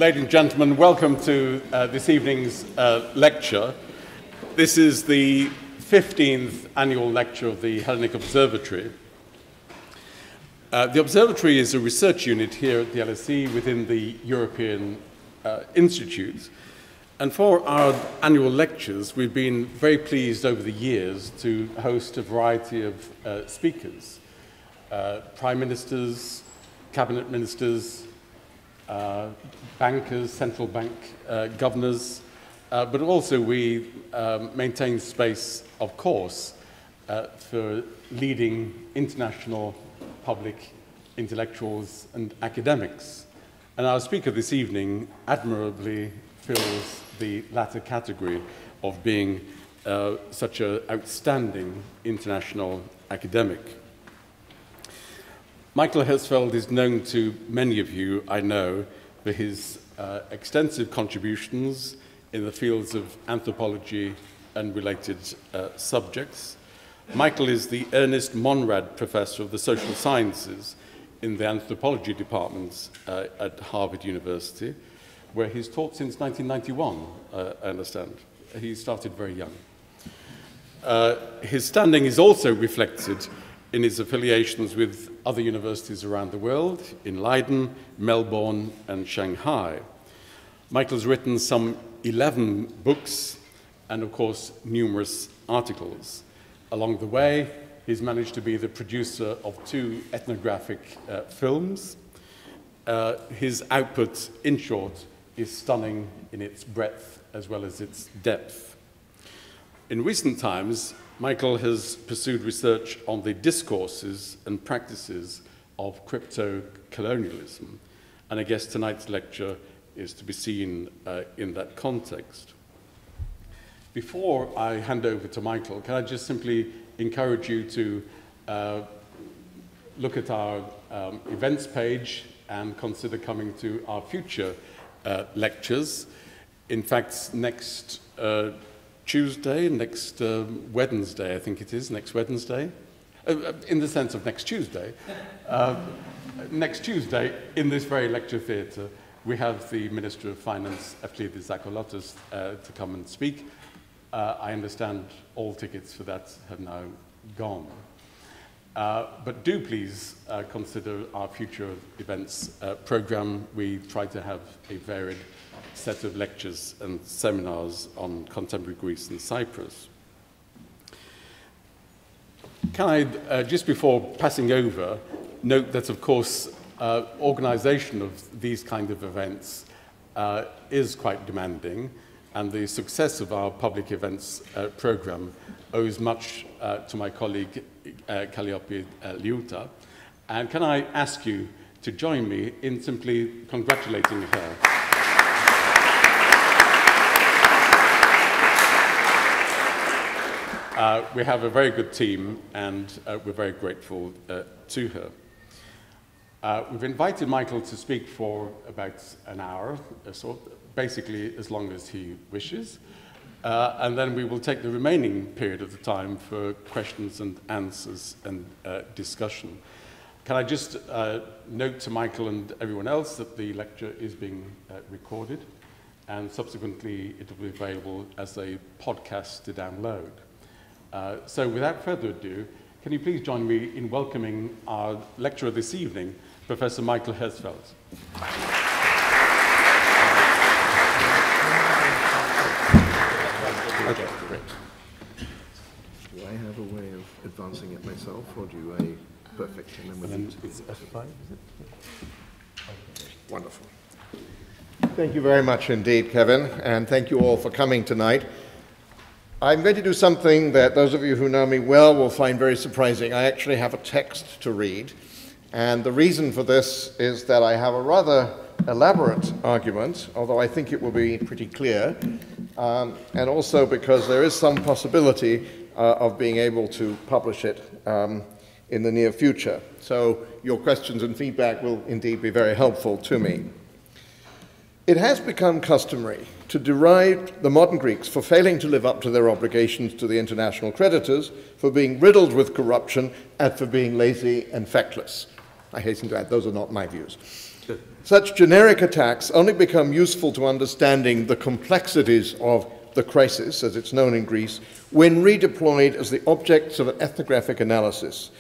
Ladies and gentlemen, welcome to this evening's lecture. This is the 15th annual lecture of the Hellenic Observatory. The Observatory is a research unit here at the LSE within the European Institute. And for our annual lectures, we've been very pleased over the years to host a variety of speakers, prime ministers, cabinet ministers, bankers, central bank governors, but also we maintain space, of course, for leading international public intellectuals and academics. And our speaker this evening admirably fills the latter category of being such an outstanding international academic. Michael Herzfeld is known to many of you, I know, for his extensive contributions in the fields of anthropology and related subjects. Michael is the Ernest Monrad Professor of the Social Sciences in the Anthropology Department at Harvard University, where he's taught since 1991, I understand. He started very young. His standing is also reflected in his affiliations with other universities around the world, in Leiden, Melbourne, and Shanghai. Michael's written some 11 books and, of course, numerous articles. Along the way, he's managed to be the producer of 2 ethnographic films. His output, in short, is stunning in its breadth as well as its depth. In recent times, Michael has pursued research on the discourses and practices of crypto-colonialism, and I guess tonight's lecture is to be seen in that context. Before I hand over to Michael, can I just simply encourage you to look at our events page and consider coming to our future lectures. In fact, next Tuesday, next Wednesday, I think it is, next Wednesday, in the sense of next Tuesday. Next Tuesday, in this very lecture theatre, we have the Minister of Finance, Eleftherios, to come and speak. I understand all tickets for that have now gone. But do please consider our future events programme. We try to have a varied set of lectures and seminars on contemporary Greece and Cyprus. Can I, just before passing over, note that, of course, organisation of these kind of events is quite demanding, and the success of our public events programme owes much to my colleague, Calliope Liouta. And can I ask you to join me in simply congratulating her? We have a very good team, and we're very grateful to her. We've invited Michael to speak for about an hour, so basically as long as he wishes, and then we will take the remaining period of the time for questions and answers and discussion. Can I just note to Michael and everyone else that the lecture is being recorded, and subsequently it will be available as a podcast to download. So without further ado, can you please join me in welcoming our lecturer this evening, Professor Michael Herzfeld. Okay, great. Do I have a way of advancing it myself, or do I... Perfect. And then it's F5, is it? Wonderful. Thank you very much indeed, Kevin, and thank you all for coming tonight. I'm going to do something that those of you who know me well will find very surprising. I actually have a text to read, and the reason for this is that I have a rather elaborate argument, although I think it will be pretty clear, and also because there is some possibility of being able to publish it in the near future. So your questions and feedback will indeed be very helpful to me. It has become customary to deride the modern Greeks for failing to live up to their obligations to the international creditors, for being riddled with corruption, and for being lazy and feckless. I hasten to add, those are not my views. Such generic attacks only become useful to understanding the complexities of the crisis, as it's known in Greece, when redeployed as the objects of an ethnographic analysis.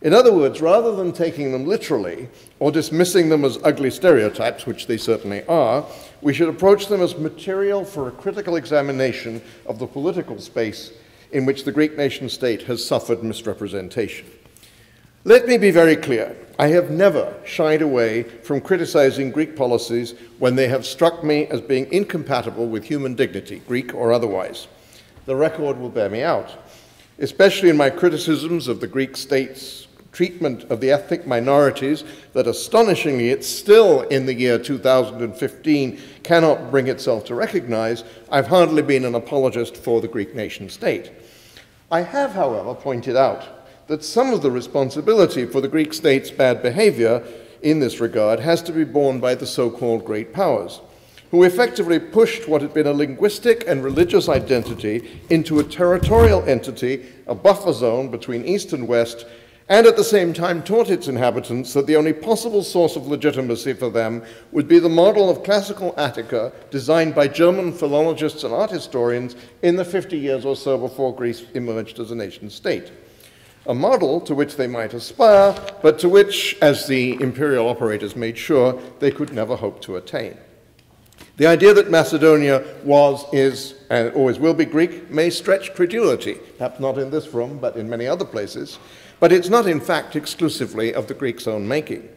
In other words, rather than taking them literally or dismissing them as ugly stereotypes, which they certainly are, we should approach them as material for a critical examination of the political space in which the Greek nation-state has suffered misrepresentation. Let me be very clear. I have never shied away from criticizing Greek policies when they have struck me as being incompatible with human dignity, Greek or otherwise. The record will bear me out, especially in my criticisms of the Greek state's treatment of the ethnic minorities that astonishingly it's still in the year 2015 cannot bring itself to recognize. I've hardly been an apologist for the Greek nation-state. I have, however, pointed out that some of the responsibility for the Greek state's bad behavior in this regard has to be borne by the so-called great powers, who effectively pushed what had been a linguistic and religious identity into a territorial entity, a buffer zone between East and West, and at the same time taught its inhabitants that the only possible source of legitimacy for them would be the model of classical Attica designed by German philologists and art historians in the 50 years or so before Greece emerged as a nation-state. A model to which they might aspire, but to which, as the imperial operators made sure, they could never hope to attain. The idea that Macedonia was, is, and always will be Greek may stretch credulity, perhaps not in this room, but in many other places, but it's not in fact exclusively of the Greeks' own making.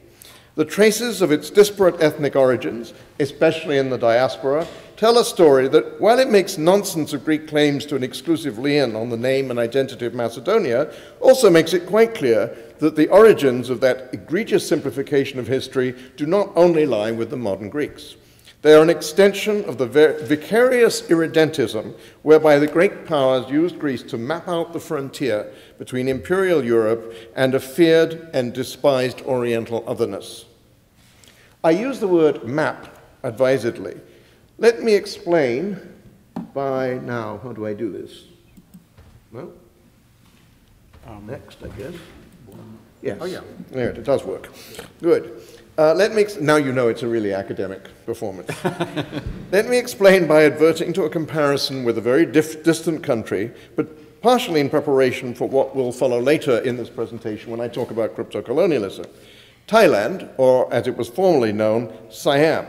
The traces of its disparate ethnic origins, especially in the diaspora, tell a story that, while it makes nonsense of Greek claims to an exclusive lien on the name and identity of Macedonia, also makes it quite clear that the origins of that egregious simplification of history do not only lie with the modern Greeks. They are an extension of the vicarious irredentism whereby the great powers used Greece to map out the frontier between imperial Europe and a feared and despised Oriental otherness. I use the word map advisedly. Let me explain by now, how do I do this? Well, next, I guess. Yes. Oh, yeah. There, it does work. Good. Now you know it's a really academic performance. Let me explain by adverting to a comparison with a very distant country, but partially in preparation for what will follow later in this presentation when I talk about crypto-colonialism. Thailand, or as it was formerly known, Siam.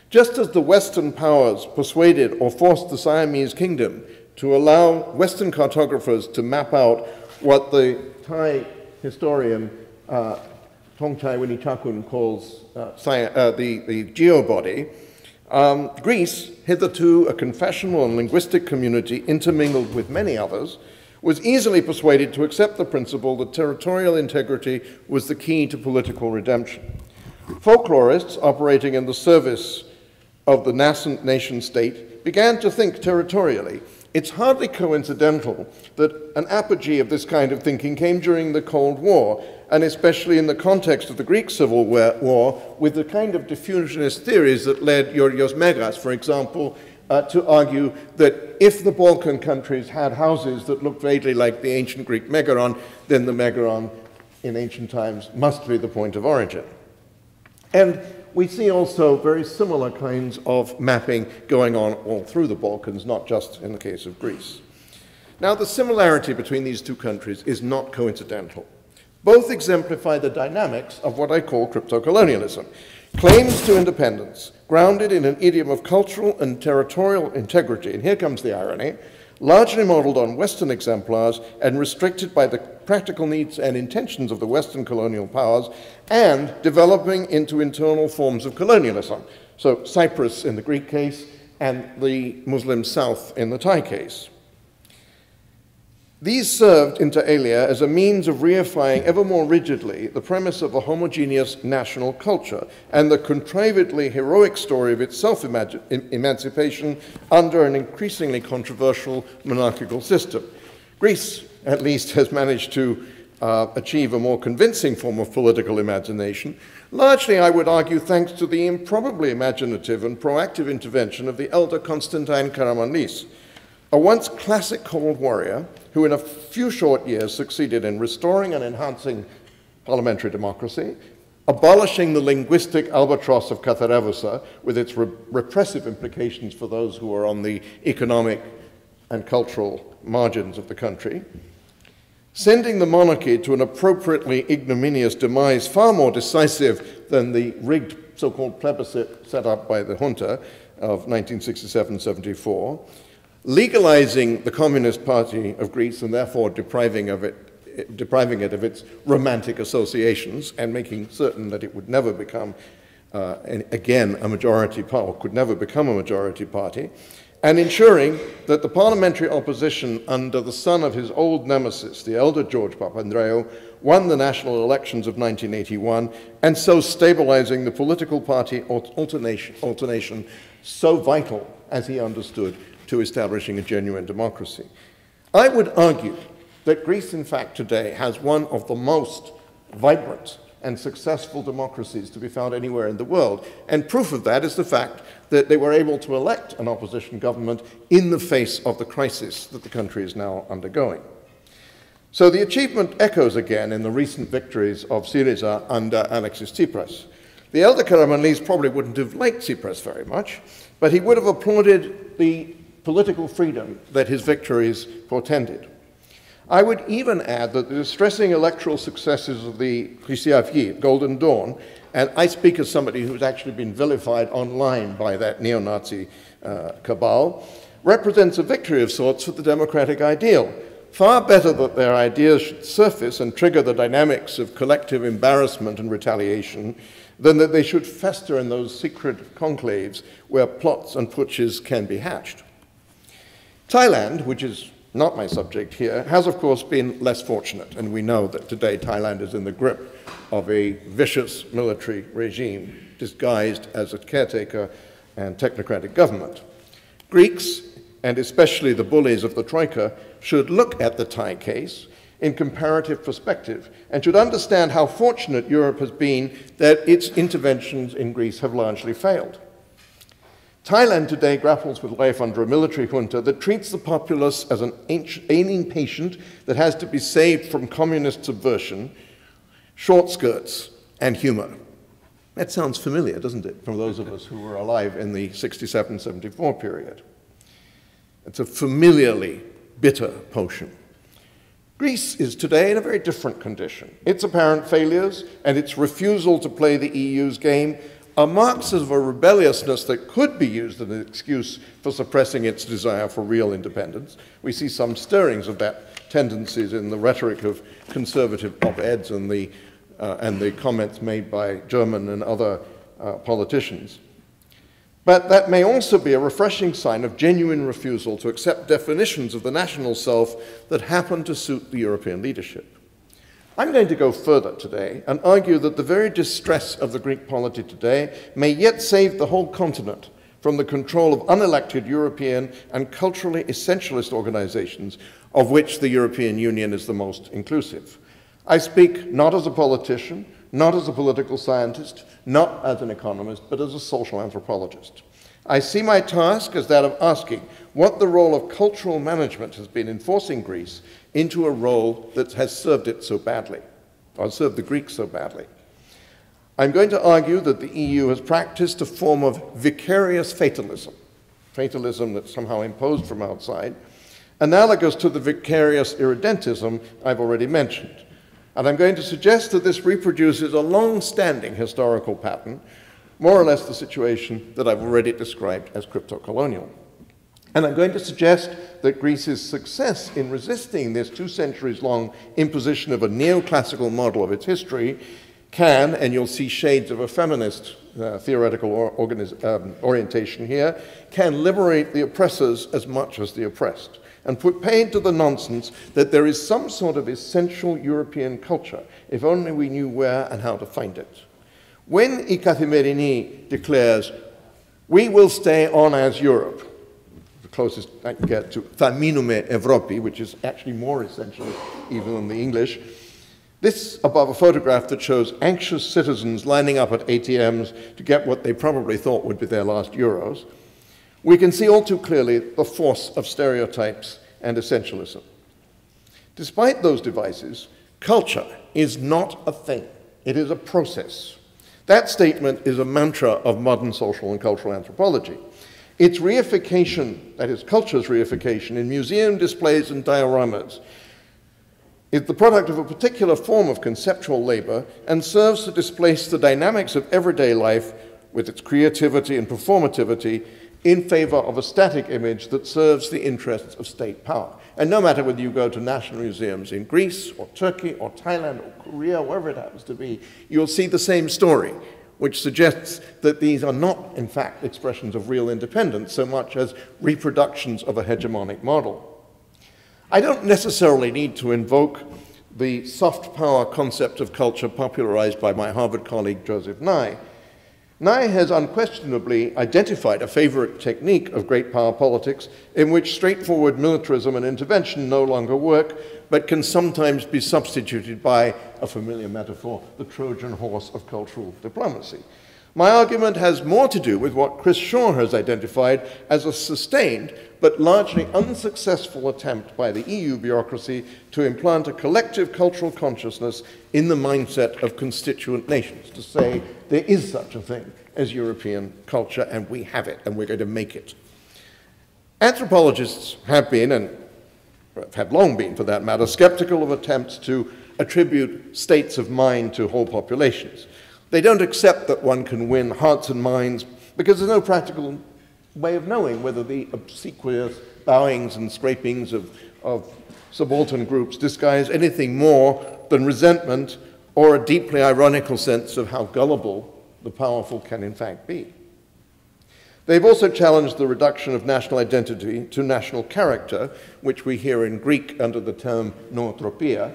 Just as the Western powers persuaded or forced the Siamese kingdom to allow Western cartographers to map out what the Thai historian Thongchai Winichakun calls the geobody, Greece, hitherto a confessional and linguistic community intermingled with many others, was easily persuaded to accept the principle that territorial integrity was the key to political redemption. Folklorists operating in the service of the nascent nation-state began to think territorially. It's hardly coincidental that an apogee of this kind of thinking came during the Cold War, and especially in the context of the Greek Civil War, with the kind of diffusionist theories that led Georgios Megas, for example, to argue that if the Balkan countries had houses that looked vaguely like the ancient Greek megaron, then the megaron in ancient times must be the point of origin. And we see also very similar kinds of mapping going on all through the Balkans, not just in the case of Greece. Now, the similarity between these two countries is not coincidental. Both exemplify the dynamics of what I call crypto-colonialism. Claims to independence, grounded in an idiom of cultural and territorial integrity, and here comes the irony, largely modeled on Western exemplars and restricted by the practical needs and intentions of the Western colonial powers, and developing into internal forms of colonialism. So Cyprus in the Greek case, and the Muslim South in the Thai case. These served inter alia as a means of reifying ever more rigidly the premise of a homogeneous national culture and the contrivedly heroic story of its self-emancipation under an increasingly controversial monarchical system. Greece, at least, has managed to achieve a more convincing form of political imagination, largely, I would argue, thanks to the improbably imaginative and proactive intervention of the elder Constantine Karamanlis, a once classic cold warrior who in a few short years succeeded in restoring and enhancing parliamentary democracy, abolishing the linguistic albatross of Katharevousa with its repressive implications for those who are on the economic and cultural margins of the country, sending the monarchy to an appropriately ignominious demise far more decisive than the rigged so-called plebiscite set up by the junta of 1967-74, legalizing the Communist Party of Greece and therefore depriving it of its romantic associations and making certain that it would never become, again, a majority party, or could never become a majority party, and ensuring that the parliamentary opposition under the son of his old nemesis, the elder George Papandreou, won the national elections of 1981, and so stabilizing the political party alternation so vital, as he understood, to establishing a genuine democracy. I would argue that Greece, in fact, today has one of the most vibrant and successful democracies to be found anywhere in the world. And proof of that is the fact that they were able to elect an opposition government in the face of the crisis that the country is now undergoing. So the achievement echoes again in the recent victories of Syriza under Alexis Tsipras. The elder Karamanlis probably wouldn't have liked Tsipras very much, but he would have applauded the political freedom that his victories portended. I would even add that the distressing electoral successes of the Chrysi Golden Dawn, and I speak as somebody who's actually been vilified online by that neo-Nazi cabal, represents a victory of sorts for the democratic ideal. Far better that their ideas should surface and trigger the dynamics of collective embarrassment and retaliation than that they should fester in those secret conclaves where plots and putsches can be hatched. Thailand, which is not my subject here, has of course been less fortunate, and we know that today Thailand is in the grip of a vicious military regime disguised as a caretaker and technocratic government. Greeks, and especially the bullies of the Troika, should look at the Thai case in comparative perspective and should understand how fortunate Europe has been that its interventions in Greece have largely failed. Thailand today grapples with life under a military junta that treats the populace as an ailing patient that has to be saved from communist subversion, short skirts, and humor. That sounds familiar, doesn't it, from those of us who were alive in the 67-74 period. It's a familiarly bitter potion. Greece is today in a very different condition. Its apparent failures and its refusal to play the EU's game are marks of a rebelliousness that could be used as an excuse for suppressing its desire for real independence. We see some stirrings of that tendencies in the rhetoric of conservative op-eds and the comments made by German and other politicians. But that may also be a refreshing sign of genuine refusal to accept definitions of the national self that happen to suit the European leadership. I'm going to go further today and argue that the very distress of the Greek polity today may yet save the whole continent from the control of unelected European and culturally essentialist organizations, of which the European Union is the most inclusive. I speak not as a politician, not as a political scientist, not as an economist, but as a social anthropologist. I see my task as that of asking what the role of cultural management has been in forcing Greece into a role that has served it so badly, or served the Greeks so badly. I'm going to argue that the EU has practiced a form of vicarious fatalism, fatalism that's somehow imposed from outside, analogous to the vicarious irredentism I've already mentioned. And I'm going to suggest that this reproduces a long-standing historical pattern, more or less the situation that I've already described as crypto-colonial. And I'm going to suggest that Greece's success in resisting this 2 centuries-long imposition of a neoclassical model of its history can, and you'll see shades of a feminist theoretical orientation here, can liberate the oppressors as much as the oppressed, and put paid to the nonsense that there is some sort of essential European culture, if only we knew where and how to find it. When I Kathimerini declares, we will stay on as Europe, the closest I can get to "θα μείνουμε Ευρώπη," which is actually more essential even than the English, this above a photograph that shows anxious citizens lining up at ATMs to get what they probably thought would be their last euros, we can see all too clearly the force of stereotypes and essentialism. Despite those devices, culture is not a thing. It is a process. That statement is a mantra of modern social and cultural anthropology. Its reification, that is, culture's reification, in museum displays and dioramas, is the product of a particular form of conceptual labor and serves to displace the dynamics of everyday life with its creativity and performativity in favor of a static image that serves the interests of state power. And no matter whether you go to national museums in Greece or Turkey or Thailand or Korea, wherever it happens to be, you'll see the same story, which suggests that these are not, in fact, expressions of real independence so much as reproductions of a hegemonic model. I don't necessarily need to invoke the soft power concept of culture popularized by my Harvard colleague Joseph Nye. Nye has unquestionably identified a favorite technique of great power politics in which straightforward militarism and intervention no longer work, but can sometimes be substituted by a familiar metaphor, the Trojan horse of cultural diplomacy. My argument has more to do with what Chris Shaw has identified as a sustained but largely unsuccessful attempt by the EU bureaucracy to implant a collective cultural consciousness in the mindset of constituent nations, to say there is such a thing as European culture and we have it and we're going to make it. Anthropologists have been, and have long been for that matter, skeptical of attempts to attribute states of mind to whole populations. They don't accept that one can win hearts and minds because there's no practical way of knowing whether the obsequious bowings and scrapings of subaltern groups disguise anything more than resentment or a deeply ironical sense of how gullible the powerful can in fact be. They've also challenged the reduction of national identity to national character, which we hear in Greek under the term nootropia.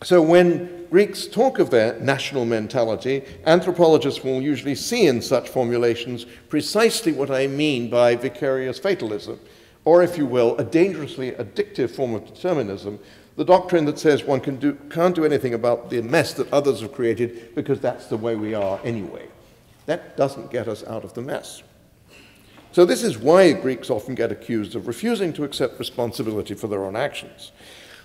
So when Greeks talk of their national mentality, anthropologists will usually see in such formulations precisely what I mean by vicarious fatalism, or if you will, a dangerously addictive form of determinism, the doctrine that says one can't do anything about the mess that others have created because that's the way we are anyway. That doesn't get us out of the mess. So this is why Greeks often get accused of refusing to accept responsibility for their own actions.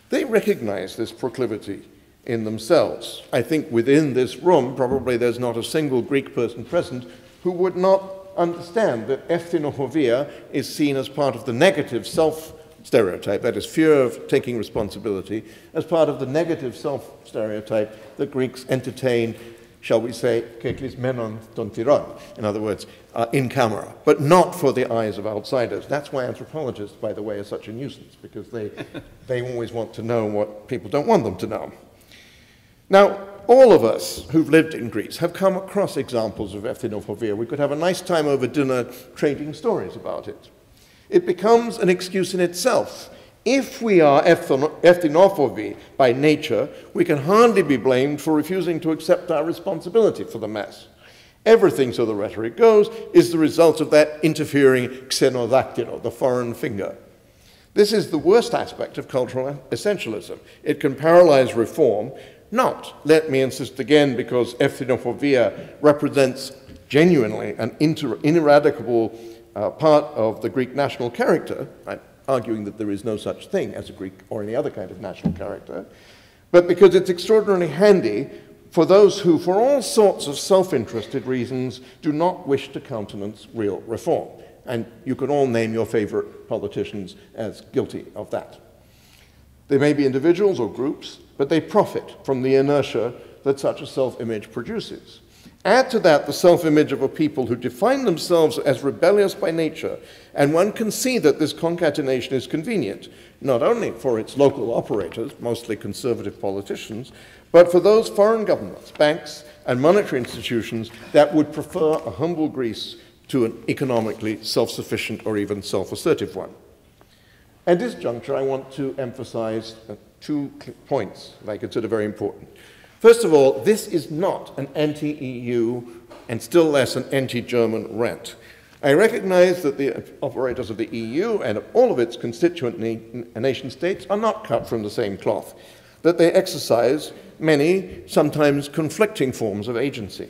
They recognize this proclivity in themselves. I think within this room, probably there's not a single Greek person present who would not understand that ethnophobia is seen as part of the negative self-stereotype, that is, fear of taking responsibility, as part of the negative self-stereotype that Greeks entertain, shall we say, keklis menon ton tiron, in other words, in camera, but not for the eyes of outsiders. That's why anthropologists, by the way, are such a nuisance, because they always want to know what people don't want them to know. Now, all of us who've lived in Greece have come across examples of ethnophobia. We could have a nice time over dinner trading stories about it. It becomes an excuse in itself. If we are ethnophobe by nature, we can hardly be blamed for refusing to accept our responsibility for the mess. Everything, so the rhetoric goes, is the result of that interfering xenodactylo, the foreign finger. This is the worst aspect of cultural essentialism. It can paralyze reform, not, let me insist again, because ethnophobia represents genuinely an ineradicable part of the Greek national character. I'm arguing that there is no such thing as a Greek or any other kind of national character, but because it's extraordinarily handy for those who, for all sorts of self-interested reasons, do not wish to countenance real reform. And you can all name your favorite politicians as guilty of that. They may be individuals or groups, but they profit from the inertia that such a self-image produces. Add to that the self-image of a people who define themselves as rebellious by nature, and one can see that this concatenation is convenient, not only for its local operators, mostly conservative politicians, but for those foreign governments, banks, and monetary institutions that would prefer a humble Greece to an economically self-sufficient or even self-assertive one. At this juncture, I want to emphasize 2 points that I consider very important. First of all, this is not an anti-EU and still less an anti-German rant. I recognize that the operators of the EU and all of its constituent nation states are not cut from the same cloth, that they exercise many, sometimes conflicting forms of agency.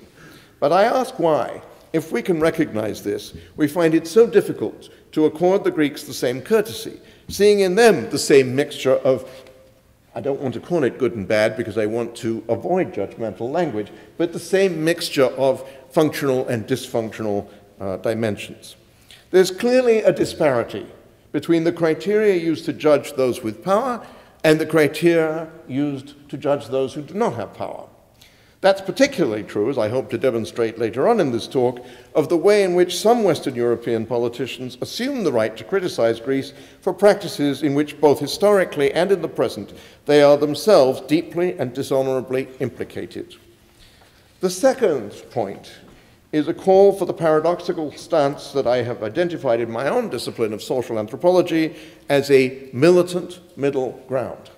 But I ask why, if we can recognize this, we find it so difficult to accord the Greeks the same courtesy, seeing in them the same mixture of I don't want to call it good and bad because I want to avoid judgmental language, but the same mixture of functional and dysfunctional dimensions. There's clearly a disparity between the criteria used to judge those with power and the criteria used to judge those who do not have power. That's particularly true, as I hope to demonstrate later on in this talk, of the way in which some Western European politicians assume the right to criticize Greece for practices in which both historically and in the present they are themselves deeply and dishonorably implicated. The second point is a call for the paradoxical stance that I have identified in my own discipline of social anthropology as a militant middle ground.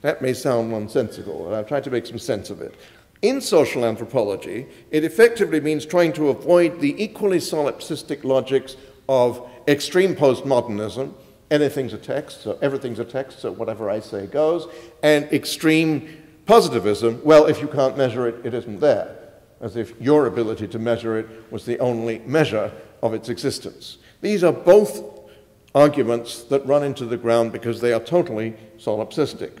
That may sound nonsensical, and I've tried to make some sense of it. In social anthropology, it effectively means trying to avoid the equally solipsistic logics of extreme postmodernism, anything's a text, so everything's a text, so whatever I say goes, and extreme positivism, well, if you can't measure it, it isn't there, as if your ability to measure it was the only measure of its existence. These are both arguments that run into the ground because they are totally solipsistic.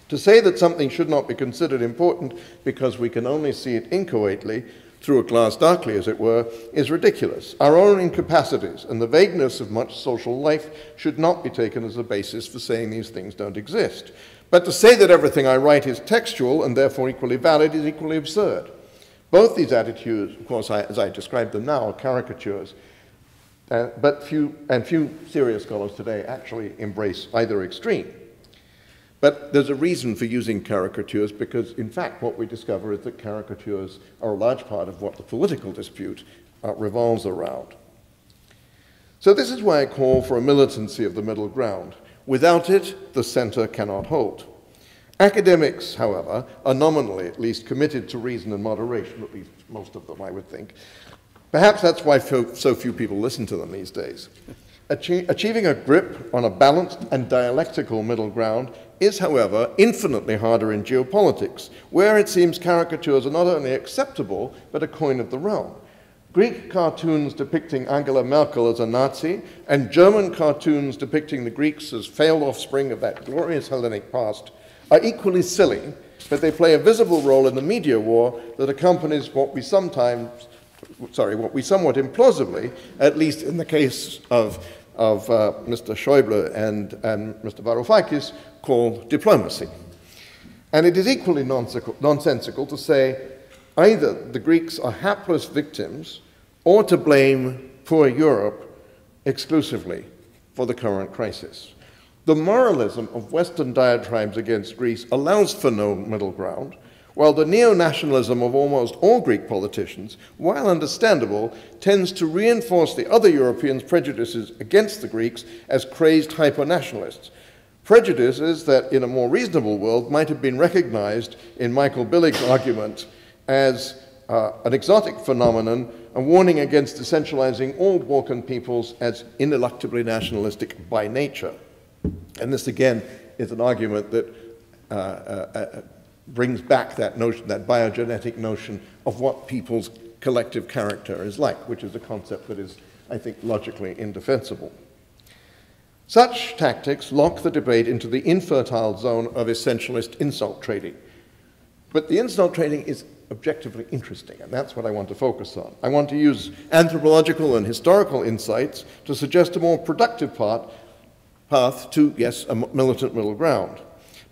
To say that something should not be considered important because we can only see it inchoately, through a glass darkly as it were, is ridiculous. Our own incapacities and the vagueness of much social life should not be taken as a basis for saying these things don't exist. But to say that everything I write is textual and therefore equally valid is equally absurd. Both these attitudes, of course, as I describe them now, are caricatures, but few serious scholars today actually embrace either extreme. But there's a reason for using caricatures because, in fact, what we discover is that caricatures are a large part of what the political dispute revolves around. So this is why I call for a militancy of the middle ground. Without it, the center cannot hold. Academics, however, are nominally at least committed to reason and moderation, at least most of them, I would think. Perhaps that's why so few people listen to them these days. Achieving a grip on a balanced and dialectical middle ground is, however, infinitely harder in geopolitics, where it seems caricatures are not only acceptable, but a coin of the realm. Greek cartoons depicting Angela Merkel as a Nazi, and German cartoons depicting the Greeks as failed offspring of that glorious Hellenic past, are equally silly, but they play a visible role in the media war that accompanies what we somewhat implausibly, at least in the case of Mr. Schäuble and Mr. Varoufakis, call diplomacy. And it is equally nonsensical to say either the Greeks are hapless victims or to blame poor Europe exclusively for the current crisis. The moralism of Western diatribes against Greece allows for no middle ground, while the neo-nationalism of almost all Greek politicians, while understandable, tends to reinforce the other Europeans' prejudices against the Greeks as crazed hyper-nationalists. Prejudices that, in a more reasonable world, might have been recognized in Michael Billig's argument as an exotic phenomenon, a warning against essentializing all Balkan peoples as ineluctably nationalistic by nature. And this, again, is an argument that brings back that notion, that biogenetic notion of what people's collective character is like, which is a concept that is, I think, logically indefensible. Such tactics lock the debate into the infertile zone of essentialist insult trading. But the insult trading is objectively interesting, and that's what I want to focus on. I want to use anthropological and historical insights to suggest a more productive path to, yes, a militant middle ground.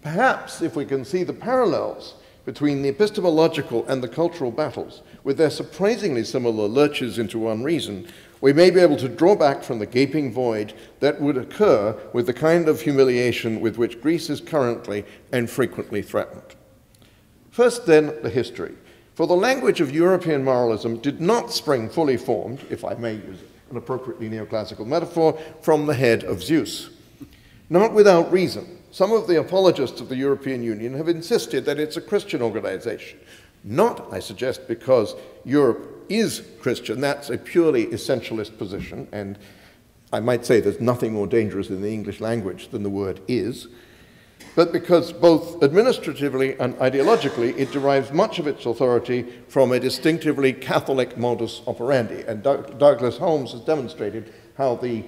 Perhaps if we can see the parallels between the epistemological and the cultural battles, with their surprisingly similar lurches into unreason, we may be able to draw back from the gaping void that would occur with the kind of humiliation with which Greece is currently and frequently threatened. First, then, the history. For the language of European moralism did not spring fully formed, if I may use an appropriately neoclassical metaphor, from the head of Zeus. Not without reason. Some of the apologists of the European Union have insisted that it's a Christian organization. Not, I suggest, because Europe is Christian. That's a purely essentialist position, and I might say there's nothing more dangerous in the English language than the word is, but because both administratively and ideologically it derives much of its authority from a distinctively Catholic modus operandi. And Douglas Holmes has demonstrated how the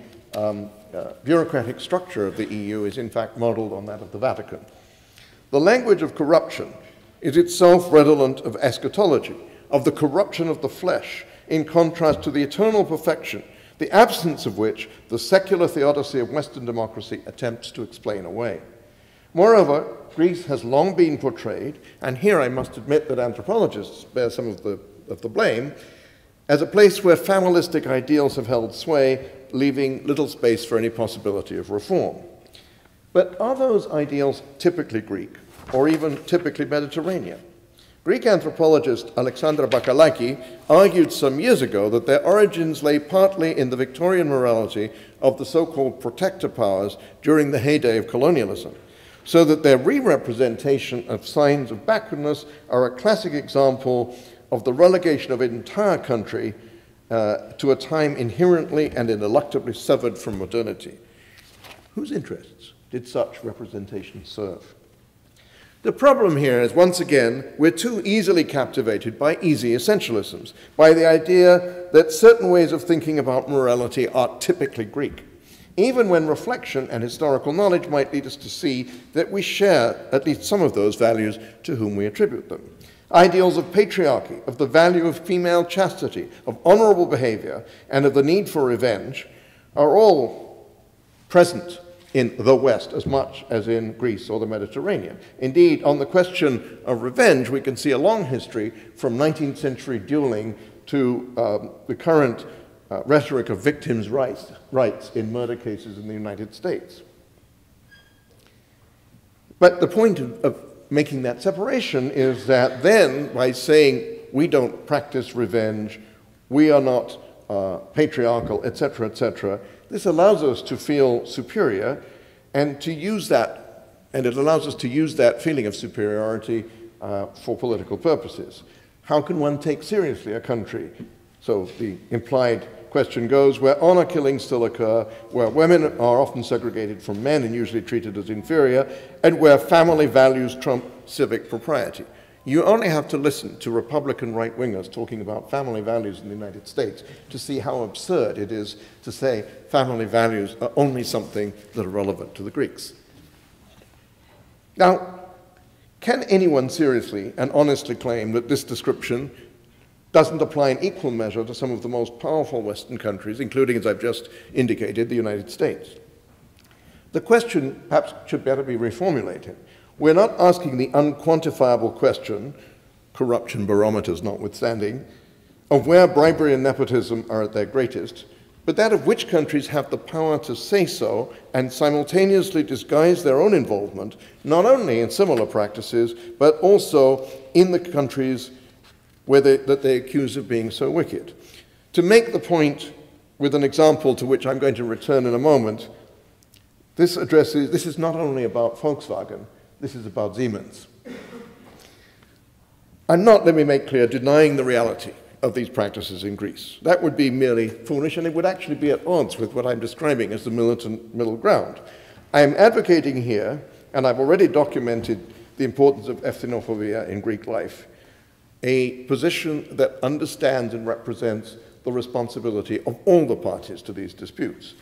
bureaucratic structure of the EU is in fact modeled on that of the Vatican. The language of corruption is itself redolent of eschatology, of the corruption of the flesh, in contrast to the eternal perfection, the absence of which the secular theodicy of Western democracy attempts to explain away. Moreover, Greece has long been portrayed, and here I must admit that anthropologists bear some of the blame, as a place where familistic ideals have held sway, leaving little space for any possibility of reform. But are those ideals typically Greek, or even typically Mediterranean? Greek anthropologist Alexandra Bakalaki argued some years ago that their origins lay partly in the Victorian morality of the so-called protector powers during the heyday of colonialism, so that their re-representation of signs of backwardness are a classic example of the relegation of an entire country to a time inherently and ineluctably severed from modernity. Whose interests did such representation serve? The problem here is, once again, we're too easily captivated by easy essentialisms, by the idea that certain ways of thinking about morality are typically Greek, even when reflection and historical knowledge might lead us to see that we share at least some of those values to whom we attribute them. Ideals of patriarchy, of the value of female chastity, of honorable behavior, and of the need for revenge are all present in the West as much as in Greece or the Mediterranean. Indeed, on the question of revenge, we can see a long history from 19th century dueling to the current rhetoric of victims' rights in murder cases in the United States. But the point of making that separation is that then, by saying we don't practice revenge, we are not patriarchal, etc., etc., this allows us to feel superior and to use that, and it allows us to use that feeling of superiority for political purposes. How can one take seriously a country? So the implied question goes, where honor killings still occur, where women are often segregated from men and usually treated as inferior, and where family values trump civic propriety. You only have to listen to Republican right-wingers talking about family values in the United States to see how absurd it is to say family values are only something that are relevant to the Greeks. Now, can anyone seriously and honestly claim that this description doesn't apply in equal measure to some of the most powerful Western countries, including, as I've just indicated, the United States? The question perhaps should better be reformulated. We're not asking the unquantifiable question, corruption barometers notwithstanding, of where bribery and nepotism are at their greatest, but that of which countries have the power to say so and simultaneously disguise their own involvement, not only in similar practices, but also in the countries where that they accuse of being so wicked. To make the point with an example to which I'm going to return in a moment, this is not only about Volkswagen, this is about Siemens. I'm not, let me make clear, denying the reality of these practices in Greece. That would be merely foolish, and it would actually be at odds with what I'm describing as the militant middle ground. I am advocating here, and I've already documented the importance of ethnophobia in Greek life, a position that understands and represents the responsibility of all the parties to these disputes.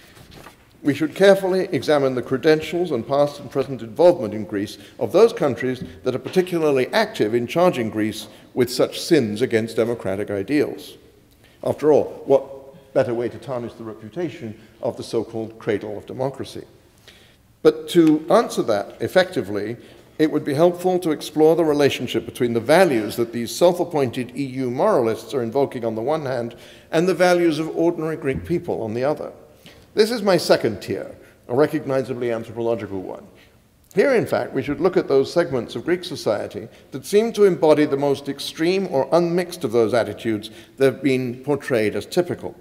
We should carefully examine the credentials and past and present involvement in Greece of those countries that are particularly active in charging Greece with such sins against democratic ideals. After all, what better way to tarnish the reputation of the so-called cradle of democracy? But to answer that effectively, it would be helpful to explore the relationship between the values that these self-appointed EU moralists are invoking on the one hand and the values of ordinary Greek people on the other. This is my second tier, a recognizably anthropological one. Here, in fact, we should look at those segments of Greek society that seem to embody the most extreme or unmixed of those attitudes that have been portrayed as typical.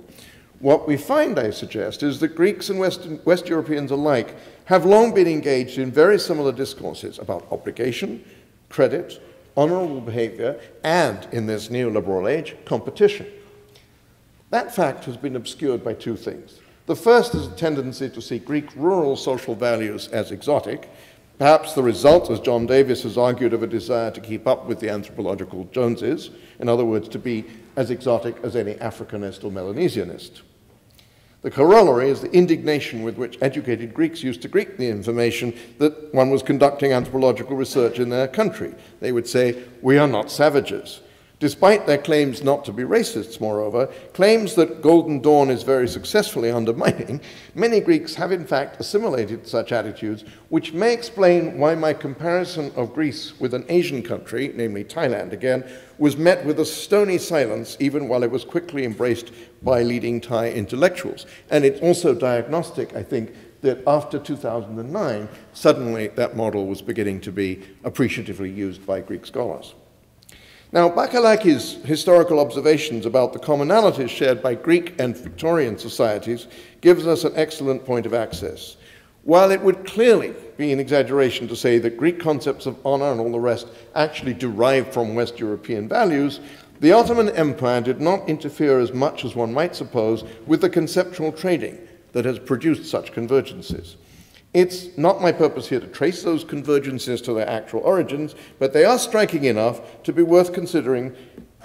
What we find, I suggest, is that Greeks and West Europeans alike have long been engaged in very similar discourses about obligation, credit, honorable behavior, and, in this neoliberal age, competition. That fact has been obscured by two things. The first is a tendency to see Greek rural social values as exotic, perhaps the result, as John Davis has argued, of a desire to keep up with the anthropological Joneses, in other words, to be as exotic as any Africanist or Melanesianist. The corollary is the indignation with which educated Greeks used to greet the information that one was conducting anthropological research in their country. They would say, "We are not savages." Despite their claims not to be racists, moreover, claims that Golden Dawn is very successfully undermining, many Greeks have in fact assimilated such attitudes, which may explain why my comparison of Greece with an Asian country, namely Thailand again, was met with a stony silence even while it was quickly embraced by leading Thai intellectuals. And it's also diagnostic, I think, that after 2009, suddenly that model was beginning to be appreciatively used by Greek scholars. Now, Bakalaki's historical observations about the commonalities shared by Greek and Victorian societies gives us an excellent point of access. While it would clearly be an exaggeration to say that Greek concepts of honor and all the rest actually derived from West European values, the Ottoman Empire did not interfere as much as one might suppose with the conceptual trading that has produced such convergences. It's not my purpose here to trace those convergences to their actual origins, but they are striking enough to be worth considering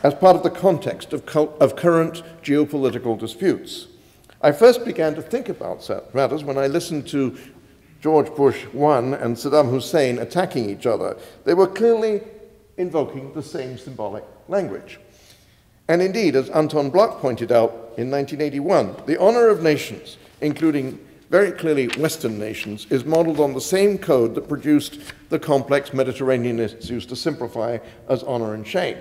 as part of the context of current geopolitical disputes. I first began to think about such matters when I listened to George Bush I and Saddam Hussein attacking each other. They were clearly invoking the same symbolic language. And indeed, as Anton Bloch pointed out in 1981, the honor of nations, including very clearly Western nations, is modeled on the same code that produced the complex Mediterraneanists used to simplify as honor and shame.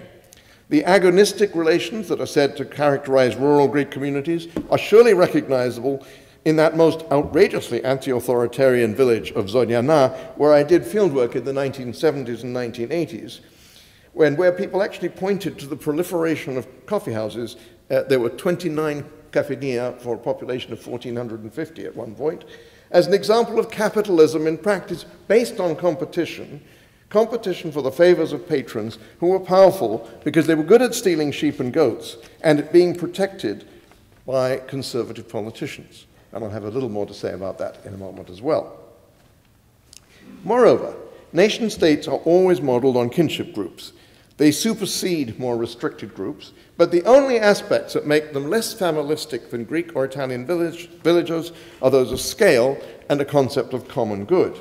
The agonistic relations that are said to characterize rural Greek communities are surely recognizable in that most outrageously anti-authoritarian village of Zodiana, where I did fieldwork in the 1970s and 1980s, where people actually pointed to the proliferation of coffee houses. There were 29 cafeteria for a population of 1,450 at one point, as an example of capitalism in practice based on competition for the favors of patrons who were powerful because they were good at stealing sheep and goats and at being protected by conservative politicians. And I'll have a little more to say about that in a moment as well. Moreover, nation states are always modeled on kinship groups. They supersede more restricted groups, but the only aspects that make them less familistic than Greek or Italian villagers are those of scale and a concept of common good.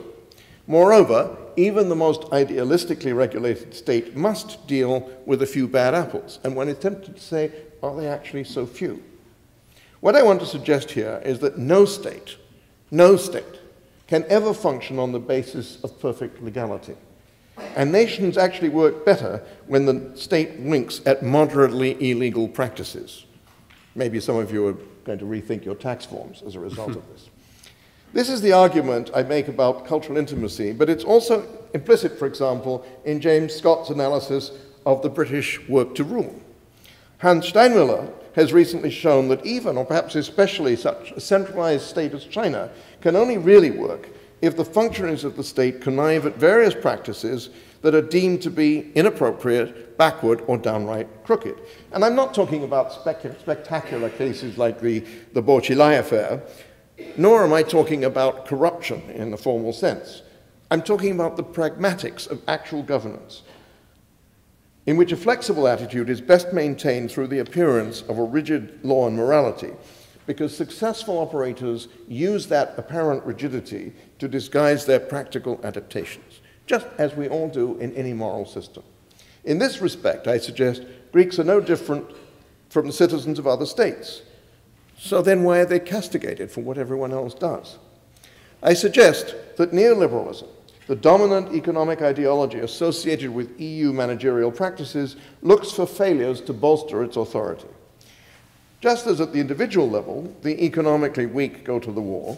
Moreover, even the most idealistically regulated state must deal with a few bad apples, and one is tempted to say, are they actually so few? What I want to suggest here is that no state can ever function on the basis of perfect legality. And nations actually work better when the state winks at moderately illegal practices. Maybe some of you are going to rethink your tax forms as a result of this. This is the argument I make about cultural intimacy, but it's also implicit, for example, in James Scott's analysis of the British work to rule. Hans Steinmüller has recently shown that even, or perhaps especially, such a centralized state as China can only really work if the functionaries of the state connive at various practices that are deemed to be inappropriate, backward, or downright crooked. And I'm not talking about spectacular cases like the Borchilai affair, nor am I talking about corruption in the formal sense. I'm talking about the pragmatics of actual governance, in which a flexible attitude is best maintained through the appearance of a rigid law and morality, because successful operators use that apparent rigidity to disguise their practical adaptations, just as we all do in any moral system. In this respect, I suggest Greeks are no different from the citizens of other states. So then why are they castigated for what everyone else does? I suggest that neoliberalism, the dominant economic ideology associated with EU managerial practices, looks for failures to bolster its authority. Just as at the individual level, the economically weak go to the war,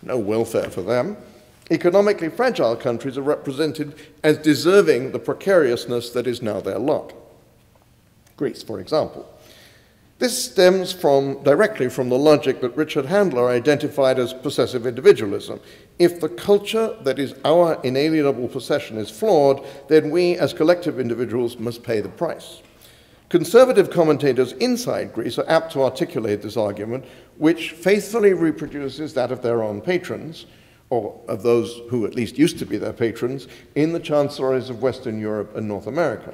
no welfare for them, economically fragile countries are represented as deserving the precariousness that is now their lot. Greece, for example. This stems directly from the logic that Richard Handler identified as possessive individualism. If the culture that is our inalienable possession is flawed, then we as collective individuals must pay the price. Conservative commentators inside Greece are apt to articulate this argument, which faithfully reproduces that of their own patrons, or of those who at least used to be their patrons, in the chancelleries of Western Europe and North America.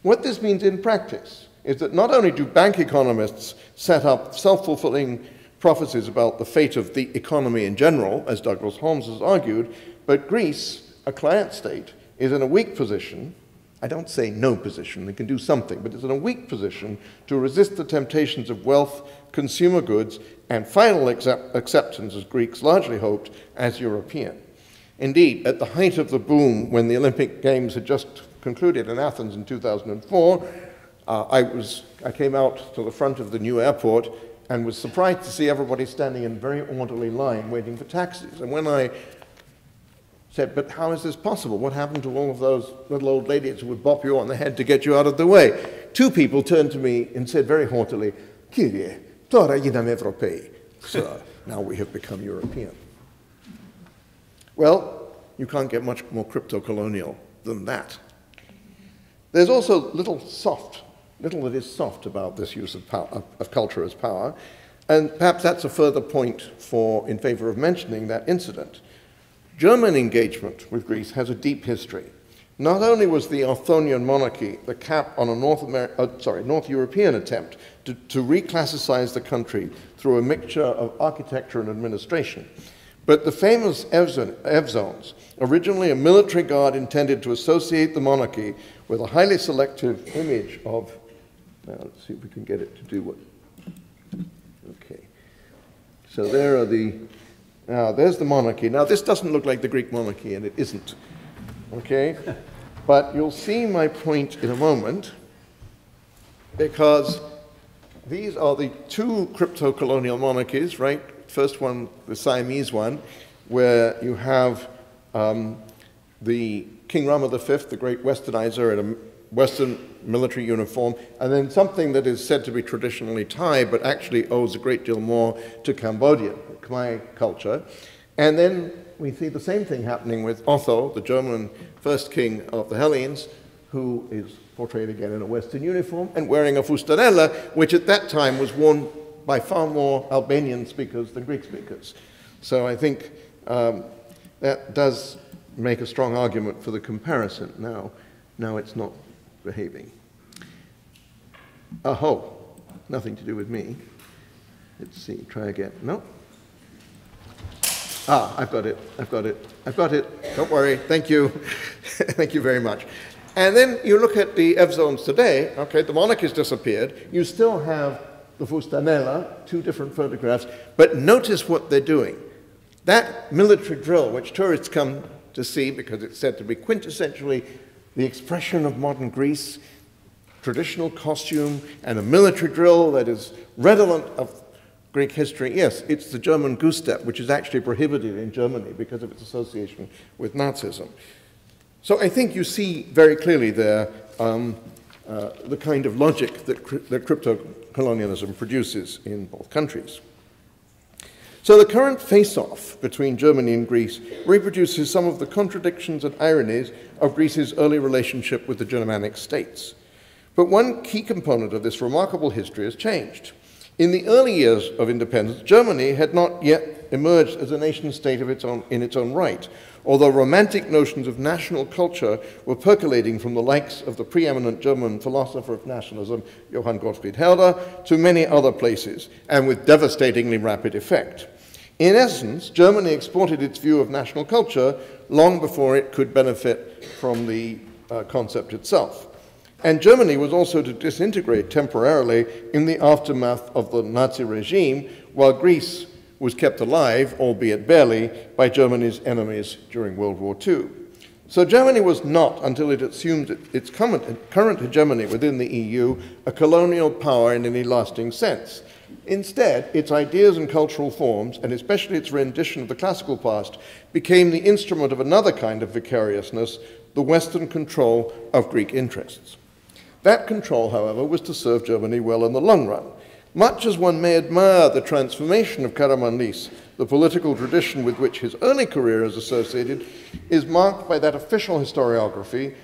What this means in practice is that not only do bank economists set up self-fulfilling prophecies about the fate of the economy in general, as Douglas Holmes has argued, but Greece, a client state, is in a weak position. I don't say no position, it can do something, but it's in a weak position to resist the temptations of wealth, consumer goods, and final acceptance, as Greeks largely hoped, as European. Indeed, at the height of the boom, when the Olympic Games had just concluded in Athens in 2004, I came out to the front of the new airport and was surprised to see everybody standing in a very orderly line waiting for taxis. And when I said, but how is this possible? What happened to all of those little old ladies who would bop you on the head to get you out of the way? Two people turned to me and said very haughtily, Kyrie, tora idam Evropei. Sir, now we have become European. Well, you can't get much more crypto-colonial than that. There's also little that is soft about this use of power, of culture as power, and perhaps that's a further point in favor of mentioning that incident. German engagement with Greece has a deep history. Not only was the Othonian monarchy the cap on a North European attempt to reclassicize the country through a mixture of architecture and administration, but the famous Evzones, originally a military guard intended to associate the monarchy with a highly selective image of, now let's see if we can get it to do what, okay. So there are there's the monarchy. Now this doesn't look like the Greek monarchy, and it isn't, okay? But you'll see my point in a moment, because these are the two crypto-colonial monarchies, right? First one, the Siamese one, where you have the King Rama V, the great westernizer, in a Western military uniform, and then something that is said to be traditionally Thai, but actually owes a great deal more to Cambodian, Khmer culture. And then we see the same thing happening with Otho, the German first king of the Hellenes, who is portrayed again in a Western uniform and wearing a fustanella, which at that time was worn by far more Albanian speakers than Greek speakers. So I think that does make a strong argument for the comparison. Now it's not behaving. Oh, nothing to do with me. Let's see, try again. No? Ah, I've got it. Don't worry, thank you. Thank you very much. And then you look at the Evzones today, okay, the monarch has disappeared. You still have the fustanella, two different photographs, but notice what they're doing. That military drill, which tourists come to see because it's said to be quintessentially the expression of modern Greece, traditional costume, and a military drill that is redolent of Greek history. Yes, it's the German goose step, which is actually prohibited in Germany because of its association with Nazism. So I think you see very clearly there the kind of logic that crypto-colonialism produces in both countries. So the current face-off between Germany and Greece reproduces some of the contradictions and ironies of Greece's early relationship with the Germanic states. But one key component of this remarkable history has changed. In the early years of independence, Germany had not yet emerged as a nation-state in its own right, although romantic notions of national culture were percolating from the likes of the preeminent German philosopher of nationalism, Johann Gottfried Herder, to many other places, and with devastatingly rapid effect. In essence, Germany exported its view of national culture long before it could benefit from the concept itself. And Germany was also to disintegrate temporarily in the aftermath of the Nazi regime, while Greece was kept alive, albeit barely, by Germany's enemies during World War II. So Germany was not, until it assumed its current hegemony within the EU, a colonial power in any lasting sense. Instead, its ideas and cultural forms, and especially its rendition of the classical past, became the instrument of another kind of vicariousness, the Western control of Greek interests. That control, however, was to serve Germany well in the long run. Much as one may admire the transformation of Karamanlis, the political tradition with which his early career is associated is marked by that official historiography,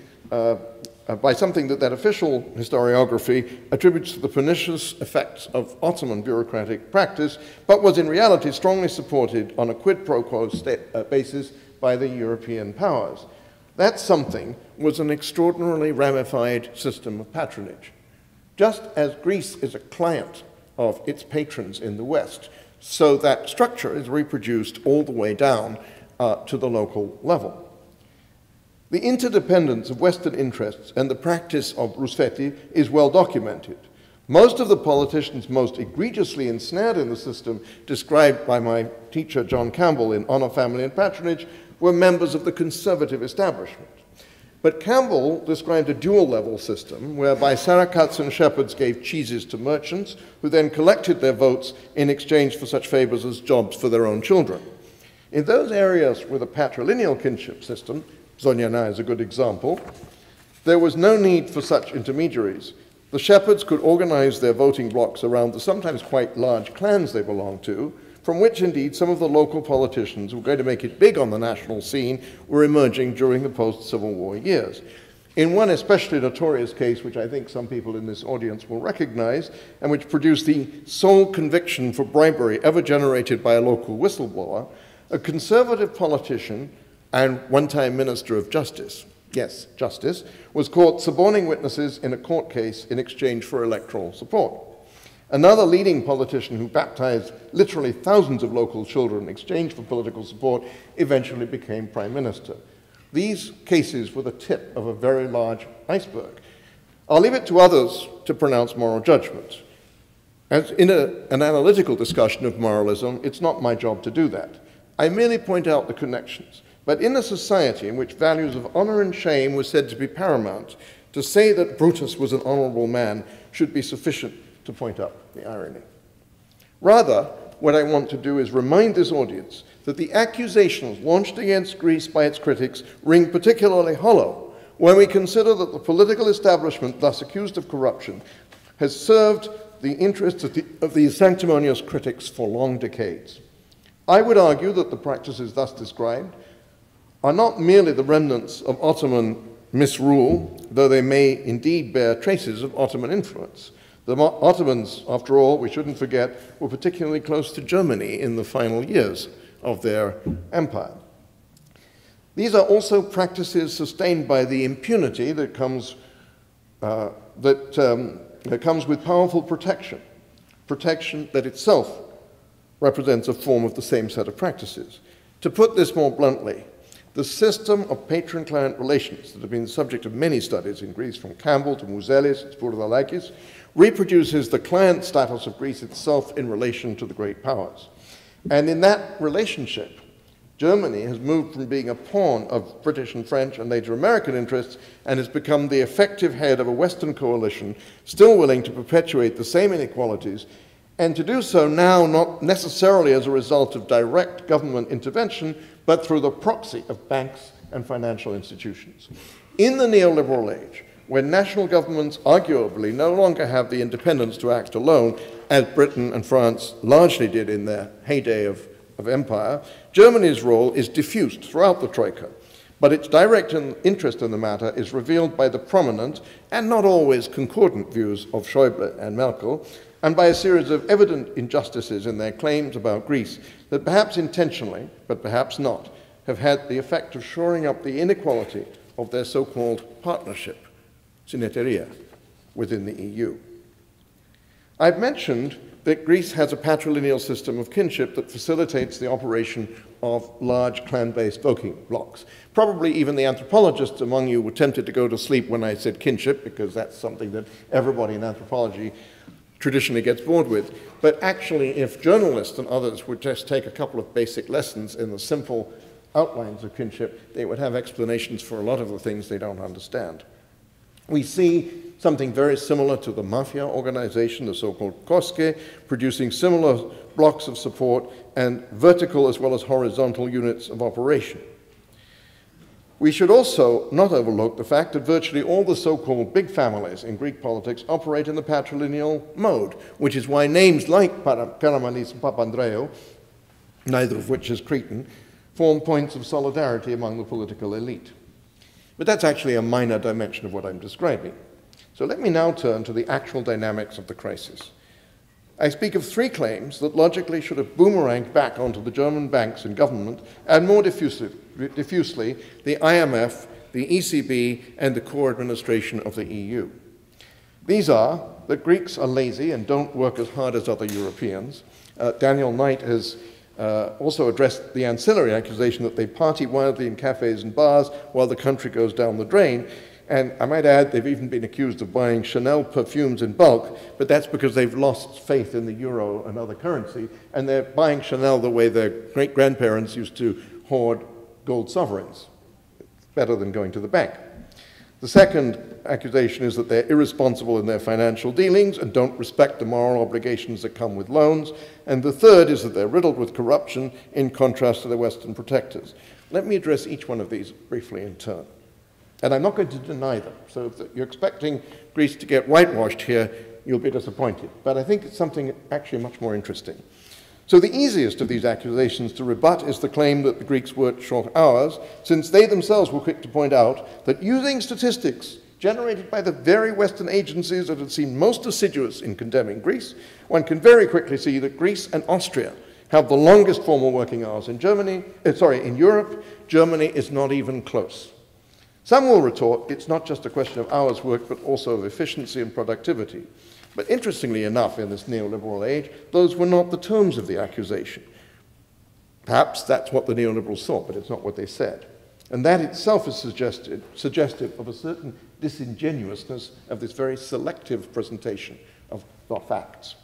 by something that official historiography attributes to the pernicious effects of Ottoman bureaucratic practice, but was in reality strongly supported on a quid pro quo basis by the European powers. That something was an extraordinarily ramified system of patronage. Just as Greece is a client of its patrons in the West, So that structure is reproduced all the way down to the local level. The interdependence of Western interests and the practice of rusfeti is well documented. Most of the politicians most egregiously ensnared in the system described by my teacher John Campbell in Honour, Family and Patronage were members of the conservative establishment. But Campbell described a dual-level system whereby Saracats and shepherds gave cheeses to merchants who then collected their votes in exchange for such favours as jobs for their own children. In those areas with a patrilineal kinship system, Zonyana is a good example, there was no need for such intermediaries. The shepherds could organize their voting blocks around the sometimes quite large clans they belonged to, from which indeed some of the local politicians who were going to make it big on the national scene were emerging during the post-Civil War years. In one especially notorious case, which I think some people in this audience will recognize, and which produced the sole conviction for bribery ever generated by a local whistleblower, a conservative politician and one-time Minister of Justice, yes, Justice, was caught suborning witnesses in a court case in exchange for electoral support. Another leading politician who baptized literally thousands of local children in exchange for political support eventually became Prime Minister. These cases were the tip of a very large iceberg. I'll leave it to others to pronounce moral judgment. As in an analytical discussion of moralism, it's not my job to do that. I merely point out the connections. But in a society in which values of honor and shame were said to be paramount, to say that Brutus was an honorable man should be sufficient to point out the irony. Rather, what I want to do is remind this audience that the accusations launched against Greece by its critics ring particularly hollow when we consider that the political establishment thus accused of corruption has served the interests of these sanctimonious critics for long decades. I would argue that the practices thus described are not merely the remnants of Ottoman misrule, though they may indeed bear traces of Ottoman influence. The Ottomans, after all, we shouldn't forget, were particularly close to Germany in the final years of their empire. These are also practices sustained by the impunity that comes with powerful protection, protection that itself represents a form of the same set of practices. To put this more bluntly, the system of patron-client relations that have been the subject of many studies in Greece, from Campbell to Mouzelis and Spourdalakis, reproduces the client status of Greece itself in relation to the great powers. And in that relationship, Germany has moved from being a pawn of British and French and later American interests and has become the effective head of a Western coalition still willing to perpetuate the same inequalities, and to do so now not necessarily as a result of direct government intervention, but through the proxy of banks and financial institutions. In the neoliberal age, when national governments arguably no longer have the independence to act alone, as Britain and France largely did in their heyday of empire, Germany's role is diffused throughout the Troika, but its direct interest in the matter is revealed by the prominent and not always concordant views of Schäuble and Merkel, and by a series of evident injustices in their claims about Greece that perhaps intentionally, but perhaps not, have had the effect of shoring up the inequality of their so-called partnership, syneteria, within the EU. I've mentioned that Greece has a patrilineal system of kinship that facilitates the operation of large clan-based voting blocks. Probably even the anthropologists among you were tempted to go to sleep when I said kinship, because that's something that everybody in anthropology traditionally gets bored with. But actually, if journalists and others would just take a couple of basic lessons in the simple outlines of kinship, they would have explanations for a lot of the things they don't understand. We see something very similar to the mafia organization, the so-called cosche, producing similar blocks of support and vertical as well as horizontal units of operation. We should also not overlook the fact that virtually all the so-called big families in Greek politics operate in the patrilineal mode, which is why names like Karamanis and Papandreou, neither of which is Cretan, form points of solidarity among the political elite. But that's actually a minor dimension of what I'm describing. So let me now turn to the actual dynamics of the crisis. I speak of three claims that logically should have boomeranged back onto the German banks and government, and more diffusely, the IMF, the ECB, and the core administration of the EU. These are that Greeks are lazy and don't work as hard as other Europeans, Daniel Knight has also addressed the ancillary accusation that they party wildly in cafes and bars while the country goes down the drain. And I might add, they've even been accused of buying Chanel perfumes in bulk, but that's because they've lost faith in the euro and other currency, and they're buying Chanel the way their great-grandparents used to hoard gold sovereigns. It's better than going to the bank. The second accusation is that they're irresponsible in their financial dealings and don't respect the moral obligations that come with loans. And the third is that they're riddled with corruption in contrast to their Western protectors. Let me address each one of these briefly in turn. And I'm not going to deny them. So if you're expecting Greece to get whitewashed here, you'll be disappointed. But I think it's something actually much more interesting. So the easiest of these accusations to rebut is the claim that the Greeks worked short hours, since they themselves were quick to point out that using statistics generated by the very Western agencies that had seemed most assiduous in condemning Greece, one can very quickly see that Greece and Austria have the longest formal working hours in in Europe. Germany is not even close. Some will retort it's not just a question of hours worked, but also of efficiency and productivity. But interestingly enough, in this neoliberal age, those were not the terms of the accusation. Perhaps that's what the neoliberals thought, but it's not what they said. And that itself is suggestive of a certain disingenuousness of this very selective presentation of the facts.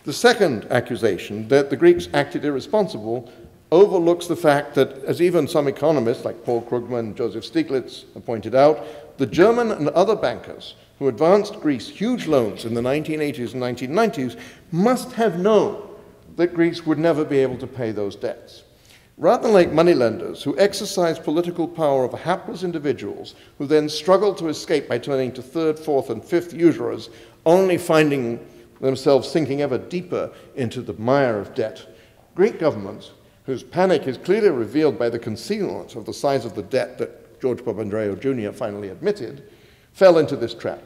The second accusation, that the Greeks acted irresponsible, overlooks the fact that, as even some economists like Paul Krugman and Joseph Stiglitz have pointed out, the German and other bankers who advanced Greece huge loans in the 1980s and 1990s must have known that Greece would never be able to pay those debts. Rather like moneylenders who exercise political power over hapless individuals who then struggle to escape by turning to third, fourth, and fifth usurers, only finding themselves sinking ever deeper into the mire of debt, Greek governments, whose panic is clearly revealed by the concealment of the size of the debt that George Papandreou Jr. finally admitted, fell into this trap.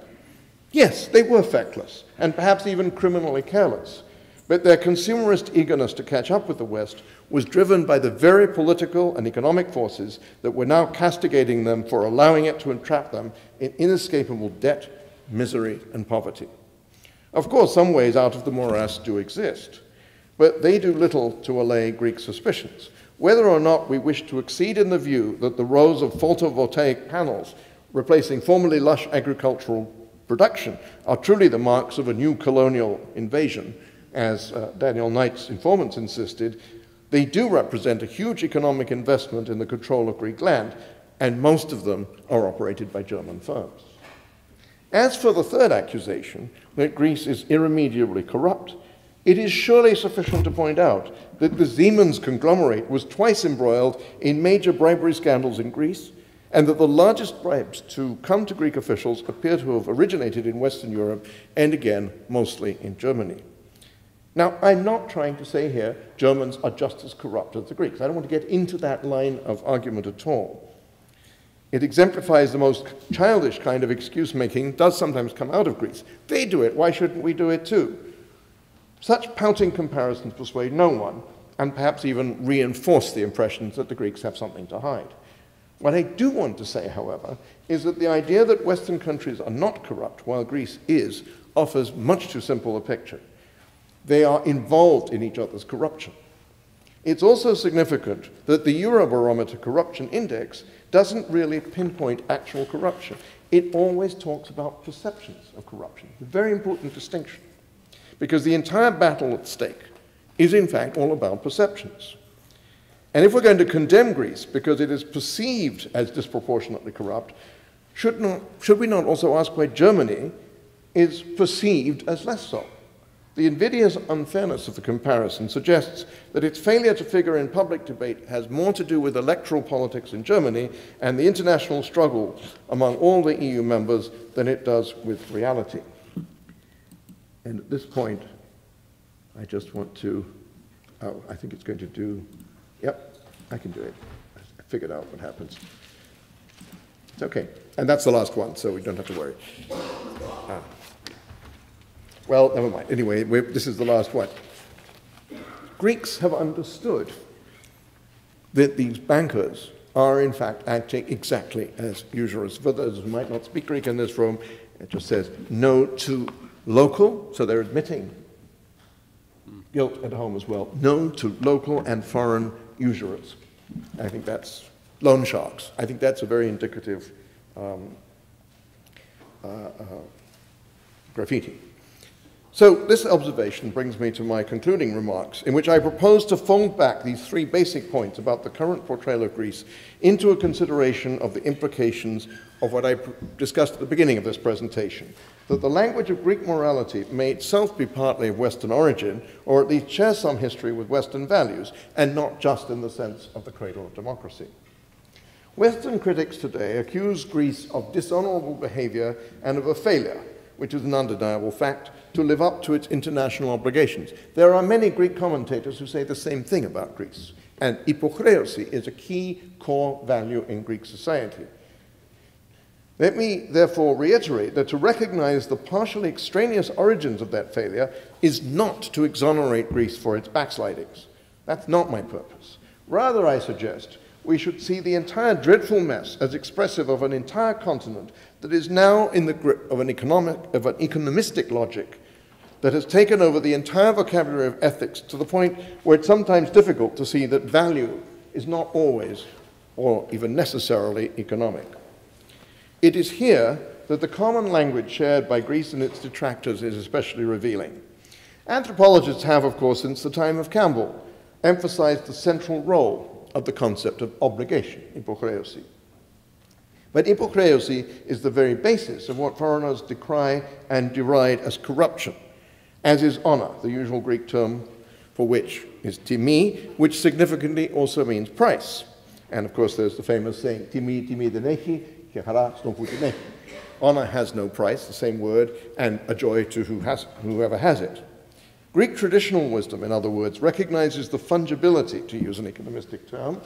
Yes, they were feckless, and perhaps even criminally careless, but their consumerist eagerness to catch up with the West was driven by the very political and economic forces that were now castigating them for allowing it to entrap them in inescapable debt, misery, and poverty. Of course, some ways out of the morass do exist, but they do little to allay Greek suspicions. Whether or not we wish to accede in the view that the rows of photovoltaic panels replacing formerly lush agricultural production are truly the marks of a new colonial invasion, as Daniel Knight's informants insisted, they do represent a huge economic investment in the control of Greek land, and most of them are operated by German firms. As for the third accusation, that Greece is irremediably corrupt, it is surely sufficient to point out that the Siemens conglomerate was twice embroiled in major bribery scandals in Greece, and that the largest bribes to come to Greek officials appear to have originated in Western Europe and again, mostly in Germany. Now, I'm not trying to say here Germans are just as corrupt as the Greeks. I don't want to get into that line of argument at all. It exemplifies the most childish kind of excuse-making does sometimes come out of Greece. They do it, why shouldn't we do it too? Such pouting comparisons persuade no one, and perhaps even reinforce the impressions that the Greeks have something to hide. What I do want to say, however, is that the idea that Western countries are not corrupt while Greece is offers much too simple a picture. They are involved in each other's corruption. It's also significant that the Eurobarometer Corruption Index doesn't really pinpoint actual corruption. It always talks about perceptions of corruption, a very important distinction, because the entire battle at stake is in fact all about perceptions. And if we're going to condemn Greece because it is perceived as disproportionately corrupt, should we not also ask why Germany is perceived as less so? The invidious unfairness of the comparison suggests that its failure to figure in public debate has more to do with electoral politics in Germany and the international struggle among all the EU members than it does with reality. And at this point, I just want to, I think it's going to do, yep, I can do it. I figured out what happens. It's okay. And that's the last one, so we don't have to worry. Well, never mind. Anyway, this is the last one. Greeks have understood that these bankers are, in fact, acting exactly as usurers. For those who might not speak Greek in this room, it just says no to local, so they're admitting guilt at home as well, known to local and foreign usurers. I think that's loan sharks. I think that's a very indicative graffiti. So this observation brings me to my concluding remarks, in which I propose to fold back these three basic points about the current portrayal of Greece into a consideration of the implications of what I discussed at the beginning of this presentation, that the language of Greek morality may itself be partly of Western origin, or at least share some history with Western values, and not just in the sense of the cradle of democracy. Western critics today accuse Greece of dishonorable behavior and of a failure, which is an undeniable fact, to live up to its international obligations. There are many Greek commentators who say the same thing about Greece, and hypocrisy is a key core value in Greek society. Let me therefore reiterate that to recognize the partially extraneous origins of that failure is not to exonerate Greece for its backslidings. That's not my purpose. Rather, I suggest we should see the entire dreadful mess as expressive of an entire continent that is now in the grip of an economistic logic that has taken over the entire vocabulary of ethics to the point where it's sometimes difficult to see that value is not always or even necessarily economic. It is here that the common language shared by Greece and its detractors is especially revealing. Anthropologists have, of course, since the time of Campbell, emphasized the central role of the concept of obligation, hypocrisy. But hypocrisy is the very basis of what foreigners decry and deride as corruption, as is honor, the usual Greek term for which is timi, which significantly also means price. And of course, there's the famous saying, timi, timi denechi, ke hara ston putineki. Honor has no price, the same word, and a joy to whoever has it. Greek traditional wisdom, in other words, recognizes the fungibility, to use an economistic term,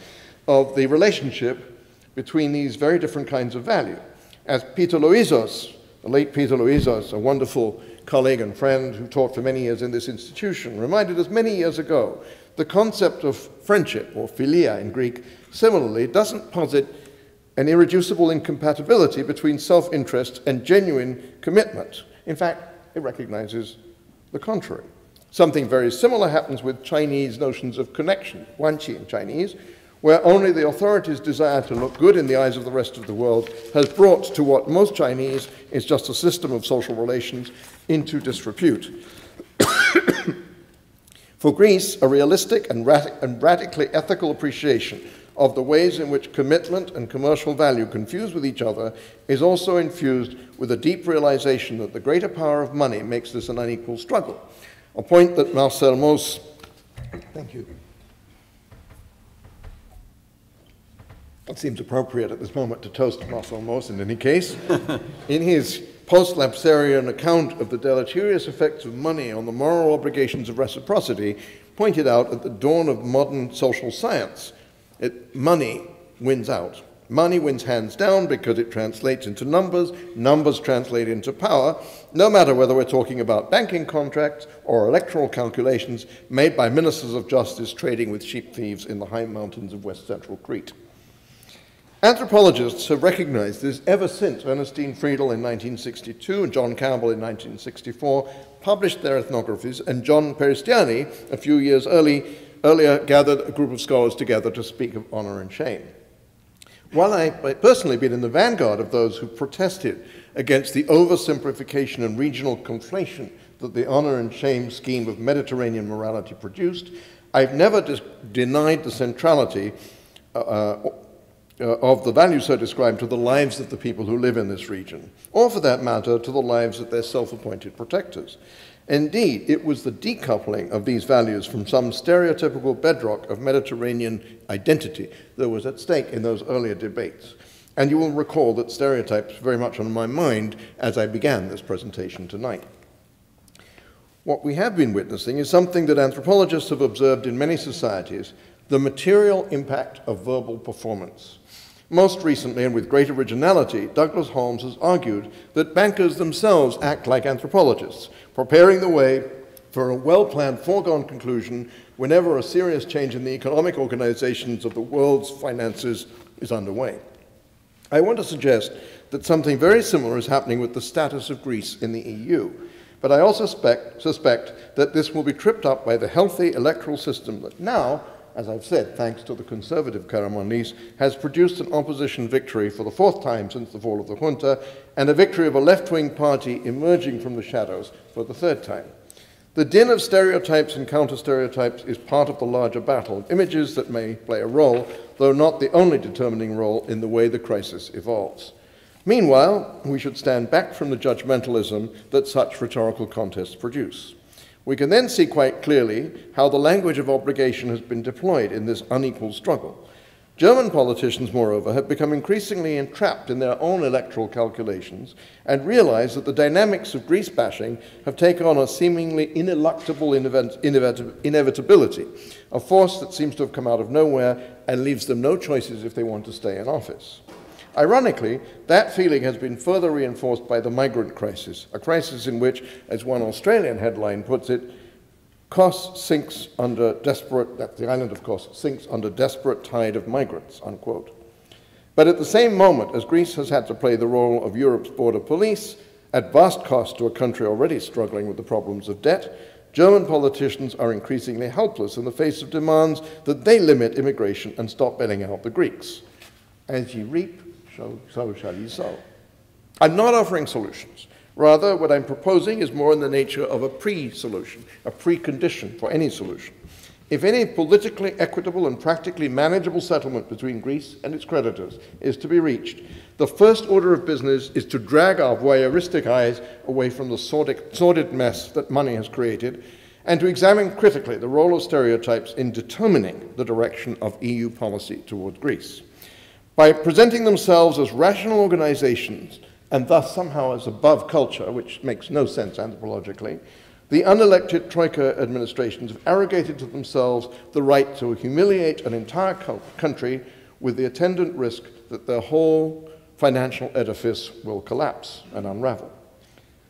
of the relationship between these very different kinds of value. As Peter Loizos, the late Peter Loizos, a wonderful colleague and friend who taught for many years in this institution, reminded us many years ago, the concept of friendship, or philia in Greek, similarly doesn't posit an irreducible incompatibility between self-interest and genuine commitment. In fact, it recognizes the contrary. Something very similar happens with Chinese notions of connection, wanqi in Chinese, where only the authorities' desire to look good in the eyes of the rest of the world has brought to what most Chinese is just a system of social relations into disrepute. For Greece, a realistic and radically ethical appreciation of the ways in which commitment and commercial value confuse with each other is also infused with a deep realization that the greater power of money makes this an unequal struggle, a point that Marcel Mauss, thank you. It seems appropriate at this moment to toast Marcel Mauss in any case. In his post-Lapsarian account of the deleterious effects of money on the moral obligations of reciprocity, pointed out at the dawn of modern social science, money wins out. Money wins hands down because it translates into numbers, numbers translate into power, no matter whether we're talking about banking contracts or electoral calculations made by ministers of justice trading with sheep thieves in the high mountains of west central Crete. Anthropologists have recognized this ever since Ernestine Friedel in 1962 and John Campbell in 1964 published their ethnographies, and John Peristiani, a few years earlier, gathered a group of scholars together to speak of honor and shame. While I've personally been in the vanguard of those who protested against the oversimplification and regional conflation that the honor and shame scheme of Mediterranean morality produced, I've never denied the centrality of the values so described to the lives of the people who live in this region, or for that matter, to the lives of their self-appointed protectors. Indeed, it was the decoupling of these values from some stereotypical bedrock of Mediterranean identity that was at stake in those earlier debates. And you will recall that stereotypes very much on my mind as I began this presentation tonight. What we have been witnessing is something that anthropologists have observed in many societies, the material impact of verbal performance. Most recently, and with great originality, Douglas Holmes has argued that bankers themselves act like anthropologists, preparing the way for a well-planned foregone conclusion whenever a serious change in the economic organizations of the world's finances is underway. I want to suggest that something very similar is happening with the status of Greece in the EU. But I also suspect that this will be tripped up by the healthy electoral system that now, as I've said, thanks to the conservative Karamanlis, has produced an opposition victory for the 4th time since the fall of the junta, and a victory of a left-wing party emerging from the shadows for the 3rd time. The din of stereotypes and counter-stereotypes is part of the larger battle of images that may play a role, though not the only determining role in the way the crisis evolves. Meanwhile, we should stand back from the judgmentalism that such rhetorical contests produce. We can then see quite clearly how the language of obligation has been deployed in this unequal struggle. German politicians, moreover, have become increasingly entrapped in their own electoral calculations and realize that the dynamics of Greece bashing have taken on a seemingly ineluctable inevitability, a force that seems to have come out of nowhere and leaves them no choices if they want to stay in office. Ironically, that feeling has been further reinforced by the migrant crisis, a crisis in which, as one Australian headline puts it, the island of Kos sinks under desperate tide of migrants, unquote. But at the same moment as Greece has had to play the role of Europe's border police, at vast cost to a country already struggling with the problems of debt, German politicians are increasingly helpless in the face of demands that they limit immigration and stop bailing out the Greeks. As ye reap, so shall ye sow. I'm not offering solutions. Rather, what I'm proposing is more in the nature of a pre-solution, a precondition for any solution. If any politically equitable and practically manageable settlement between Greece and its creditors is to be reached, the first order of business is to drag our voyeuristic eyes away from the sordid mess that money has created, and to examine critically the role of stereotypes in determining the direction of EU policy toward Greece. By presenting themselves as rational organizations, and thus somehow as above culture, which makes no sense anthropologically, the unelected Troika administrations have arrogated to themselves the right to humiliate an entire country with the attendant risk that their whole financial edifice will collapse and unravel.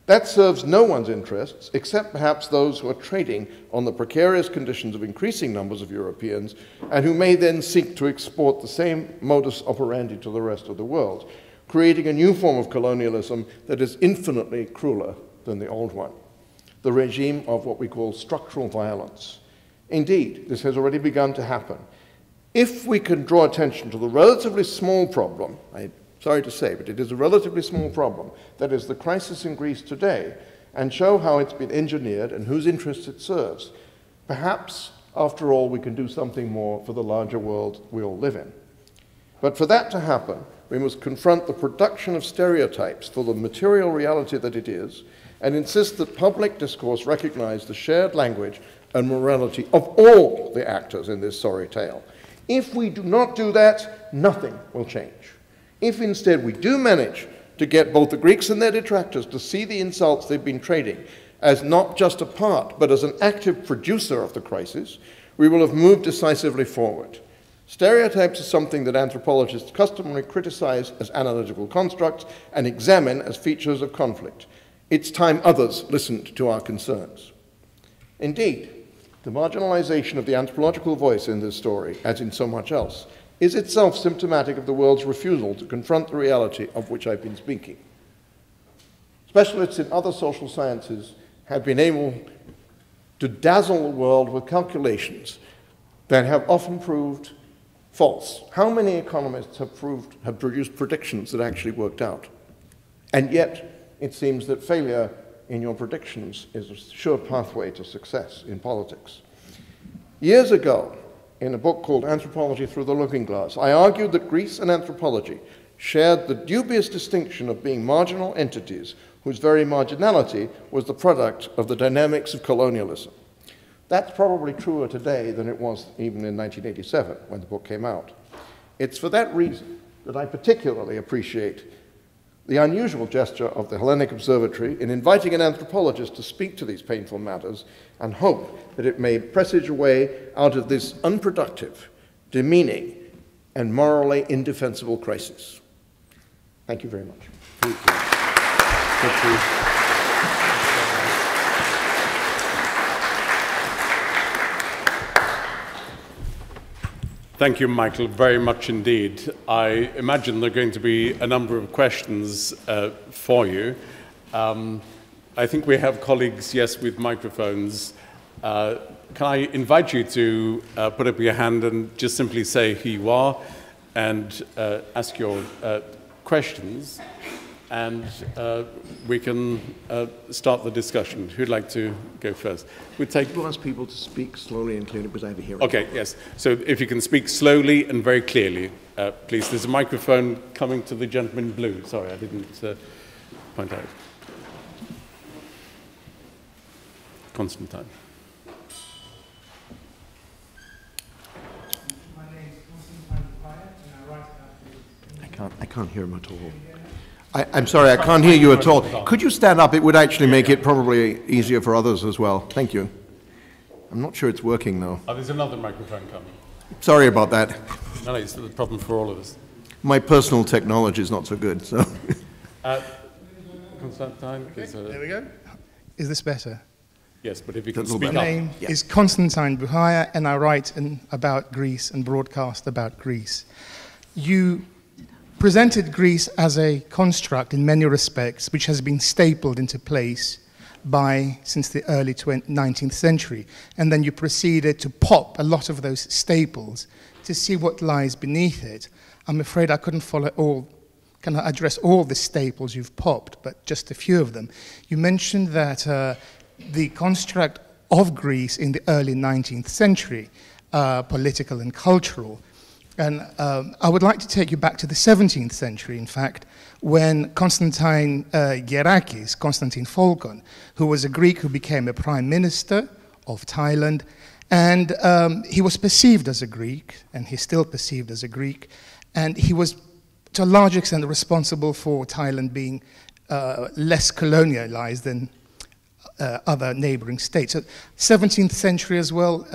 That serves no one's interests, except perhaps those who are trading on the precarious conditions of increasing numbers of Europeans, and who may then seek to export the same modus operandi to the rest of the world, creating a new form of colonialism that is infinitely crueler than the old one, the regime of what we call structural violence. Indeed, this has already begun to happen. If we can draw attention to the relatively small problem, I'm sorry to say, but it is a relatively small problem, that is the crisis in Greece today, and show how it's been engineered and whose interests it serves, perhaps, after all, we can do something more for the larger world we all live in. But for that to happen, we must confront the production of stereotypes for the material reality that it is, and insist that public discourse recognize the shared language and morality of all the actors in this sorry tale. If we do not do that, nothing will change. If instead we do manage to get both the Greeks and their detractors to see the insults they've been trading as not just a part, but as an active producer of the crisis, we will have moved decisively forward. Stereotypes are something that anthropologists customarily criticize as analytical constructs and examine as features of conflict. It's time others listened to our concerns. Indeed, the marginalization of the anthropological voice in this story, as in so much else, is itself symptomatic of the world's refusal to confront the reality of which I've been speaking. Specialists in other social sciences have been able to dazzle the world with calculations that have often proved false. How many economists have produced predictions that actually worked out? And yet, it seems that failure in your predictions is a sure pathway to success in politics. Years ago, in a book called Anthropology Through the Looking Glass, I argued that Greece and anthropology shared the dubious distinction of being marginal entities whose very marginality was the product of the dynamics of colonialism. That's probably truer today than it was even in 1987 when the book came out. It's for that reason that I particularly appreciate the unusual gesture of the Hellenic Observatory in inviting an anthropologist to speak to these painful matters, and hope that it may presage a way out of this unproductive, demeaning, and morally indefensible crisis. Thank you very much. Thank you. Thank you. Thank you, Michael, very much indeed. I imagine there are going to be a number of questions for you. I think we have colleagues, yes, with microphones. Can I invite you to put up your hand and just simply say who you are and ask your questions, and we can start the discussion. Who'd like to go first? We'll ask people to speak slowly and clearly because I have a hearing. Okay, yes. So if you can speak slowly and very clearly, please. There's a microphone coming to the gentleman in blue. Sorry, I didn't point out. Constantine. My name is Constantine Pyatt, and I write about I can't hear him at all. I'm sorry, I can't hear you at all. Could you stand up? It would actually make it probably easier for others as well. Thank you. I'm not sure it's working, though. Oh, there's another microphone coming. Sorry about that. No, it's the problem for all of us. My personal technology is not so good, so. Constantine? There we go. Is this better? Yes, but if you can That's speak My up. name is Constantine Buhaya, and I write about Greece and broadcast about Greece. You presented Greece as a construct in many respects, which has been stapled into place since the early 19th century. And then you proceeded to pop a lot of those staples to see what lies beneath it. I'm afraid I couldn't can address all the staples you've popped, but just a few of them. You mentioned that the construct of Greece in the early 19th century, political and cultural. And I would like to take you back to the 17th century, in fact, when Constantine Gerakis, Constantine Pholkon, who was a Greek who became a prime minister of Thailand, and he was perceived as a Greek, and he's still perceived as a Greek, and he was to a large extent responsible for Thailand being less colonialized than other neighboring states. So 17th century as well,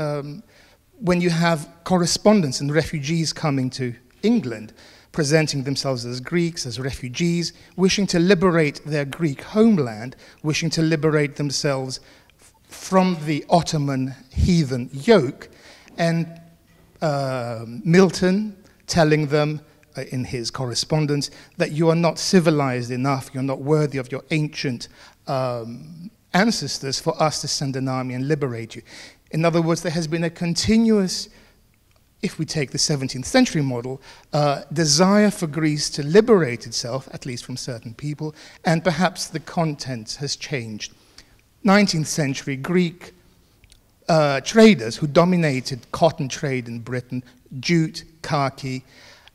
when you have correspondents and refugees coming to England, presenting themselves as Greeks, as refugees, wishing to liberate their Greek homeland, wishing to liberate themselves from the Ottoman heathen yoke, and Milton telling them in his correspondence that you are not civilized enough, you're not worthy of your ancient ancestors for us to send an army and liberate you. In other words, there has been a continuous, if we take the 17th century model, desire for Greece to liberate itself, at least from certain people, and perhaps the content has changed. 19th century Greek traders who dominated cotton trade in Britain, jute, khaki,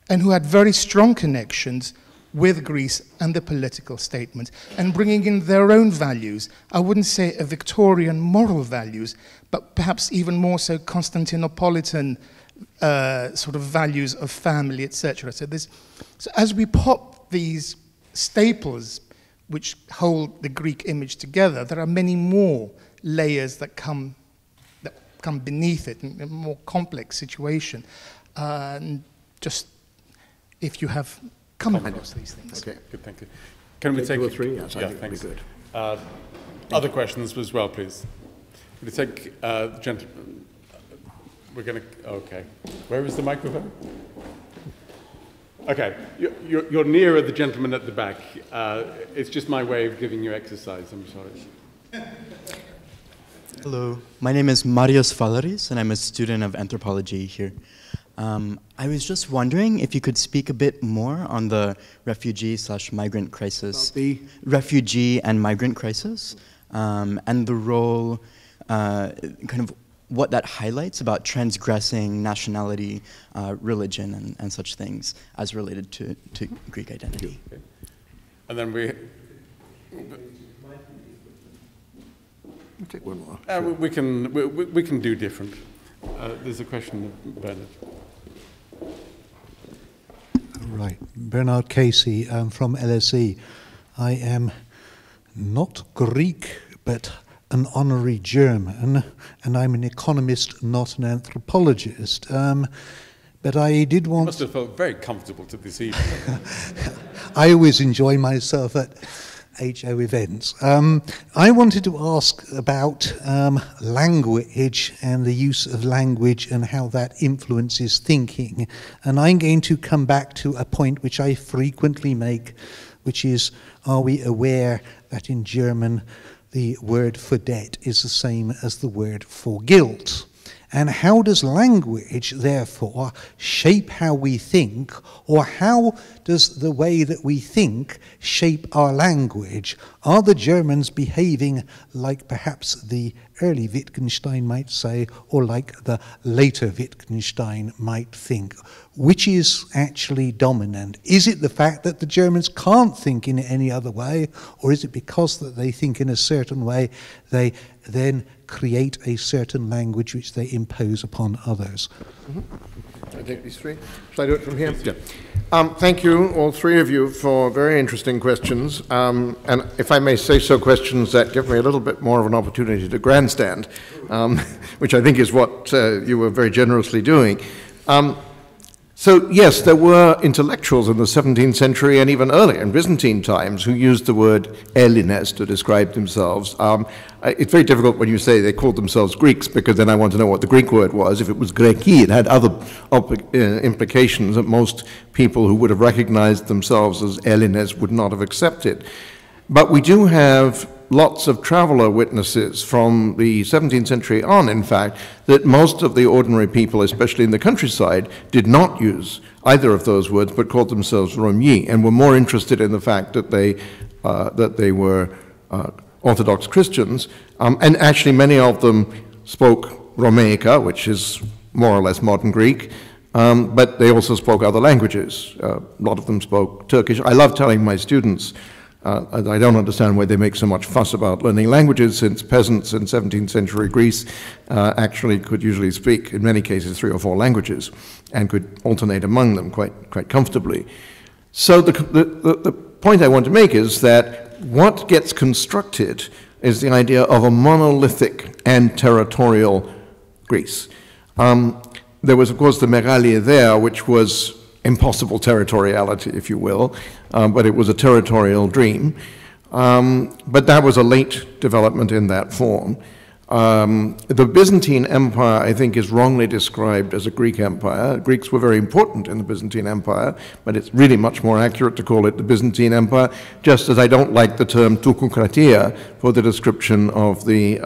and who had very strong connections with Greece and the political statement, and bringing in their own values. I wouldn't say a Victorian moral values, but perhaps even more so Constantinopolitan sort of values of family, etc. So as we pop these staples which hold the Greek image together, there are many more layers that come beneath it in a more complex situation. And just if you have come across these things. Okay, good, thank you. Can we take 2 or 3? Yes, yeah, I think thanks. that'd be good. Other questions as well, please. Can we take the gentleman? We're going to, okay. Where is the microphone? Okay, you're nearer the gentleman at the back. It's just my way of giving you exercise, I'm sorry. Hello, my name is Marios Valeris, and I'm a student of anthropology here. I was just wondering if you could speak a bit more on the refugee/migrant crisis. The refugee and migrant crisis, and the role, kind of what that highlights about transgressing nationality, religion, and such things as related to Greek identity. Okay. And then we... I'll take one more. Sure. We can do different. There's a question of Bernard. Right, Bernard Casey from LSE. I am not Greek, but an honorary German, and I'm an economist, not an anthropologist. But I did want... You must have felt very comfortable to this evening. I always enjoy myself at HO events. I wanted to ask about language and the use of language and how that influences thinking. And I'm going to come back to a point which I frequently make, which is, are we aware that in German the word for debt is the same as the word for guilt? And how does language, therefore, shape how we think, or how does the way that we think shape our language? Are the Germans behaving like perhaps the early Wittgenstein might say, or like the later Wittgenstein might think? Which is actually dominant? Is it the fact that the Germans can't think in any other way, or is it because that they think in a certain way, they then create a certain language which they impose upon others? Can I take these three? Shall I do it from here? Yeah. Thank you, all three of you, for very interesting questions. And if I may say so, questions that give me a little bit more of an opportunity to grandstand, which I think is what you were very generously doing. So yes, there were intellectuals in the 17th century and even earlier in Byzantine times who used the word Hellenes to describe themselves. It's very difficult when you say they called themselves Greeks, because then I want to know what the Greek word was. If it was Greki, it had other implications that most people who would have recognized themselves as Hellenes would not have accepted. But we do have lots of traveler witnesses from the 17th century on, in fact, that most of the ordinary people, especially in the countryside, did not use either of those words, but called themselves Romyi, and were more interested in the fact that they were Orthodox Christians, and actually many of them spoke Romaica, which is more or less modern Greek, but they also spoke other languages. A lot of them spoke Turkish. I love telling my students, I don't understand why they make so much fuss about learning languages, since peasants in 17th century Greece actually could usually speak, in many cases, 3 or 4 languages, and could alternate among them quite comfortably. So the point I want to make is that what gets constructed is the idea of a monolithic and territorial Greece. There was, of course, the Meralie there, which was impossible territoriality, if you will, but it was a territorial dream. But that was a late development in that form. The Byzantine Empire, I think, is wrongly described as a Greek empire. Greeks were very important in the Byzantine Empire, but it's really much more accurate to call it the Byzantine Empire, just as I don't like the term Tukokratia for the description of the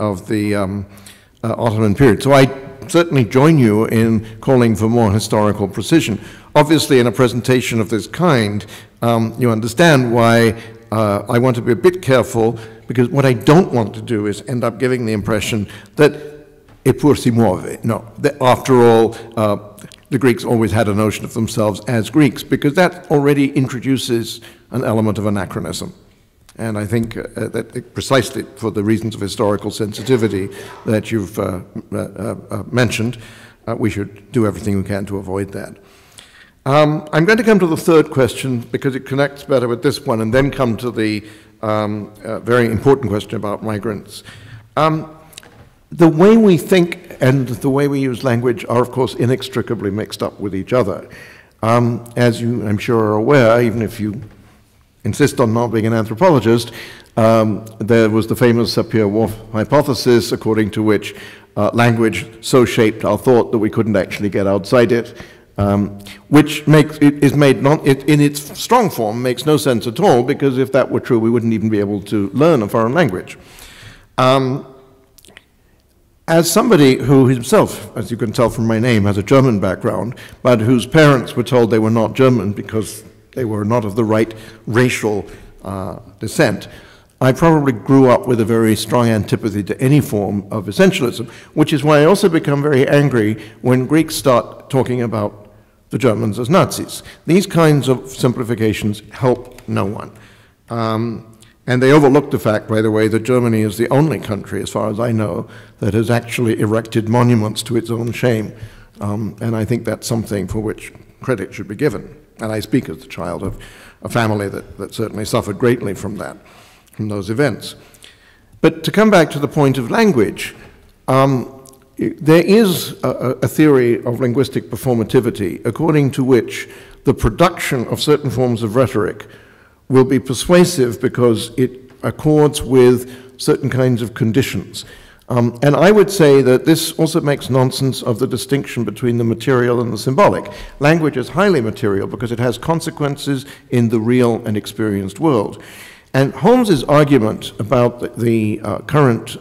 Ottoman period. So I certainly join you in calling for more historical precision. Obviously, in a presentation of this kind, you understand why I want to be a bit careful, because what I don't want to do is end up giving the impression that e pur si muove. No, that after all, the Greeks always had a notion of themselves as Greeks, because that already introduces an element of anachronism. And I think that precisely for the reasons of historical sensitivity that you've mentioned, we should do everything we can to avoid that. I'm going to come to the third question because it connects better with this one, and then come to the very important question about migrants. The way we think and the way we use language are, of course, inextricably mixed up with each other. As you, I'm sure, are aware, even if you insist on not being an anthropologist, there was the famous Sapir-Whorf hypothesis, according to which language so shaped our thought that we couldn't actually get outside it, which makes it is made not it, in its strong form makes no sense at all, because if that were true, we wouldn't even be able to learn a foreign language. As somebody who himself, as you can tell from my name, has a German background, but whose parents were told they were not German because they were not of the right racial descent, I probably grew up with a very strong antipathy to any form of essentialism, which is why I also become very angry when Greeks start talking about the Germans as Nazis. These kinds of simplifications help no one. And they overlook the fact, by the way, that Germany is the only country, as far as I know, that has actually erected monuments to its own shame. And I think that's something for which credit should be given. And I speak as the child of a family that certainly suffered greatly from that, from those events. But to come back to the point of language, there is a theory of linguistic performativity according to which the production of certain forms of rhetoric will be persuasive because it accords with certain kinds of conditions. And I would say that this also makes nonsense of the distinction between the material and the symbolic. Language is highly material because it has consequences in the real and experienced world. And Holmes's argument about the current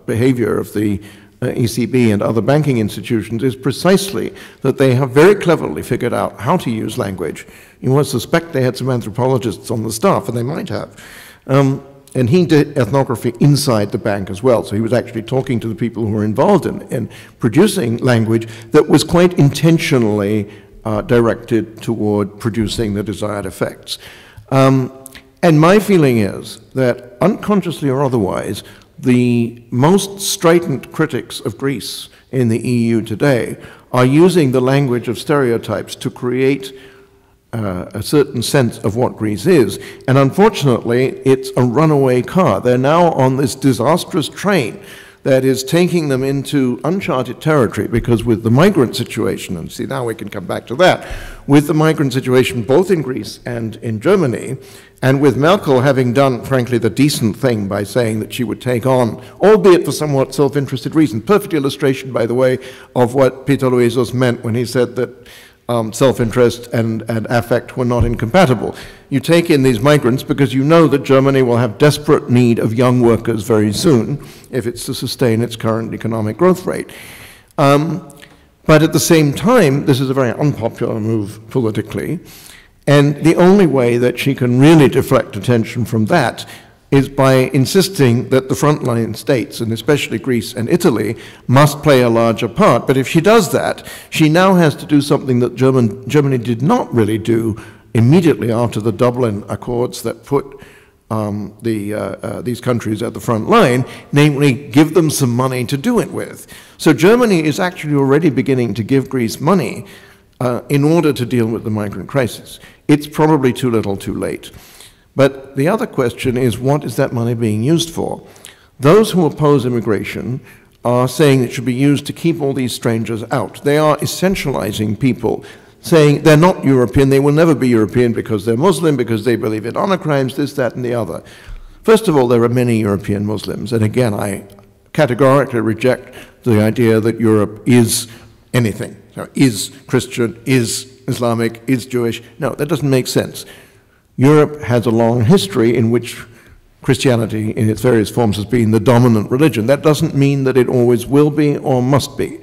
behavior of the ECB and other banking institutions is precisely that they have very cleverly figured out how to use language. You would suspect they had some anthropologists on the staff, and they might have. And he did ethnography inside the bank as well, so he was actually talking to the people who were involved in producing language that was quite intentionally directed toward producing the desired effects. And my feeling is that, unconsciously or otherwise, the most strident critics of Greece in the EU today are using the language of stereotypes to create a certain sense of what Greece is. And unfortunately, it's a runaway car. They're now on this disastrous train that is taking them into uncharted territory, because with the migrant situation, and see, now we can come back to that, with the migrant situation both in Greece and in Germany, and with Merkel having done, frankly, the decent thing by saying that she would take on, albeit for somewhat self-interested reasons, perfect illustration, by the way, of what Peter Luizos meant when he said that self-interest and affect were not incompatible. You take in these migrants because you know that Germany will have desperate need of young workers very soon if it's to sustain its current economic growth rate. But at the same time, this is a very unpopular move politically, and the only way that she can really deflect attention from that is by insisting that the frontline states, and especially Greece and Italy, must play a larger part. But if she does that, she now has to do something that Germany did not really do immediately after the Dublin Accords that put these countries at the front line, namely give them some money to do it with. So Germany is actually already beginning to give Greece money in order to deal with the migrant crisis. It's probably too little too late. But the other question is, what is that money being used for? Those who oppose immigration are saying it should be used to keep all these strangers out. They are essentializing people, saying they're not European, they will never be European because they're Muslim, because they believe in honor crimes, this, that, and the other. First of all, there are many European Muslims, and again, I categorically reject the idea that Europe is anything. So, is Christian, is Islamic, is Jewish. No, that doesn't make sense. Europe has a long history in which Christianity in its various forms has been the dominant religion. That doesn't mean that it always will be or must be.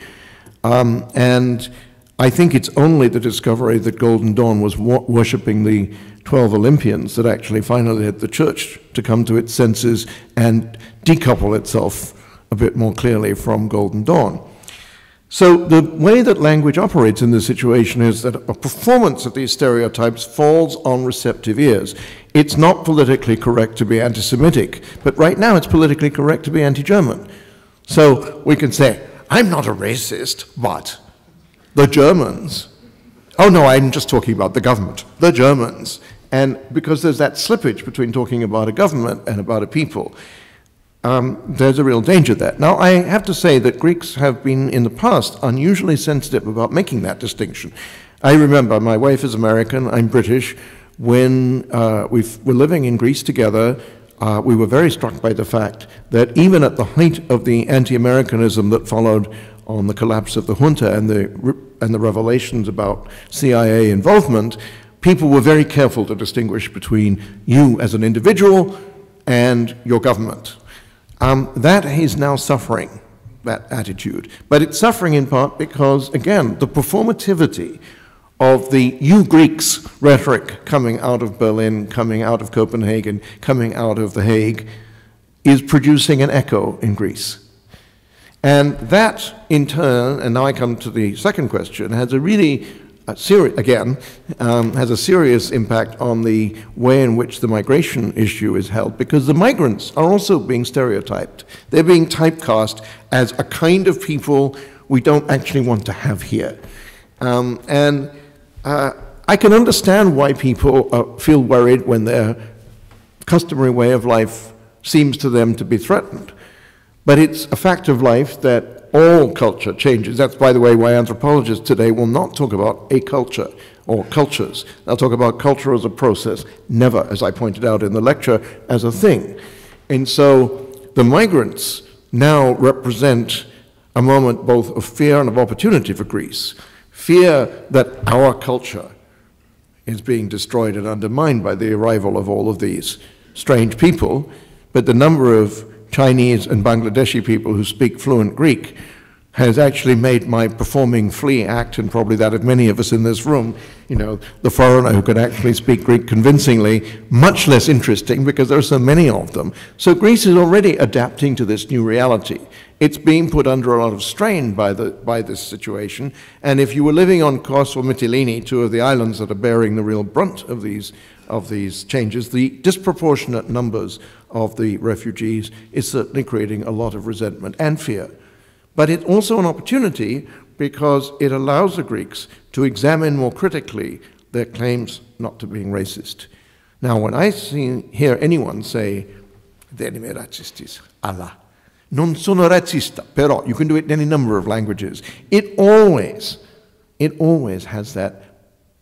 And I think it's only the discovery that Golden Dawn was worshipping the 12 Olympians that actually finally led the church to come to its senses and decouple itself a bit more clearly from Golden Dawn. So the way that language operates in this situation is that a performance of these stereotypes falls on receptive ears. It's not politically correct to be anti-Semitic, but right now it's politically correct to be anti-German. So we can say, I'm not a racist, but the Germans. Oh no, I'm just talking about the government, the Germans. And because there's that slippage between talking about a government and about a people, there's a real danger there. Now, I have to say that Greeks have been, in the past, unusually sensitive about making that distinction. I remember, my wife is American, I'm British. When we were living in Greece together, we were very struck by the fact that even at the height of the anti-Americanism that followed on the collapse of the junta and the revelations about CIA involvement, people were very careful to distinguish between you as an individual and your government. That is now suffering, that attitude. But it's suffering in part because, again, the performativity of the "you Greeks" rhetoric coming out of Berlin, coming out of Copenhagen, coming out of The Hague, is producing an echo in Greece. And that, in turn, and now I come to the second question, has a really has a serious impact on the way in which the migration issue is held, because the migrants are also being stereotyped. They're being typecast as a kind of people we don't actually want to have here. I can understand why people feel worried when their customary way of life seems to them to be threatened. But it's a fact of life that all culture changes. That's, by the way, why anthropologists today will not talk about a culture or cultures. They'll talk about culture as a process, never, as I pointed out in the lecture, as a thing. And so the migrants now represent a moment both of fear and of opportunity for Greece. Fear that our culture is being destroyed and undermined by the arrival of all of these strange people, but the number of Chinese and Bangladeshi people who speak fluent Greek has actually made my performing flea act, and probably that of many of us in this room, you know, the foreigner who could actually speak Greek convincingly, much less interesting because there are so many of them. So Greece is already adapting to this new reality. It's being put under a lot of strain by this situation, and if you were living on Kos or Mytilene, two of the islands that are bearing the real brunt of these changes, the disproportionate numbers of the refugees is certainly creating a lot of resentment and fear. But it's also an opportunity because it allows the Greeks to examine more critically their claims not to being racist. Now, when I hear anyone say, "Δεν είμαι racistis," Allah, non sono razzista, però, you can do it in any number of languages, it always has that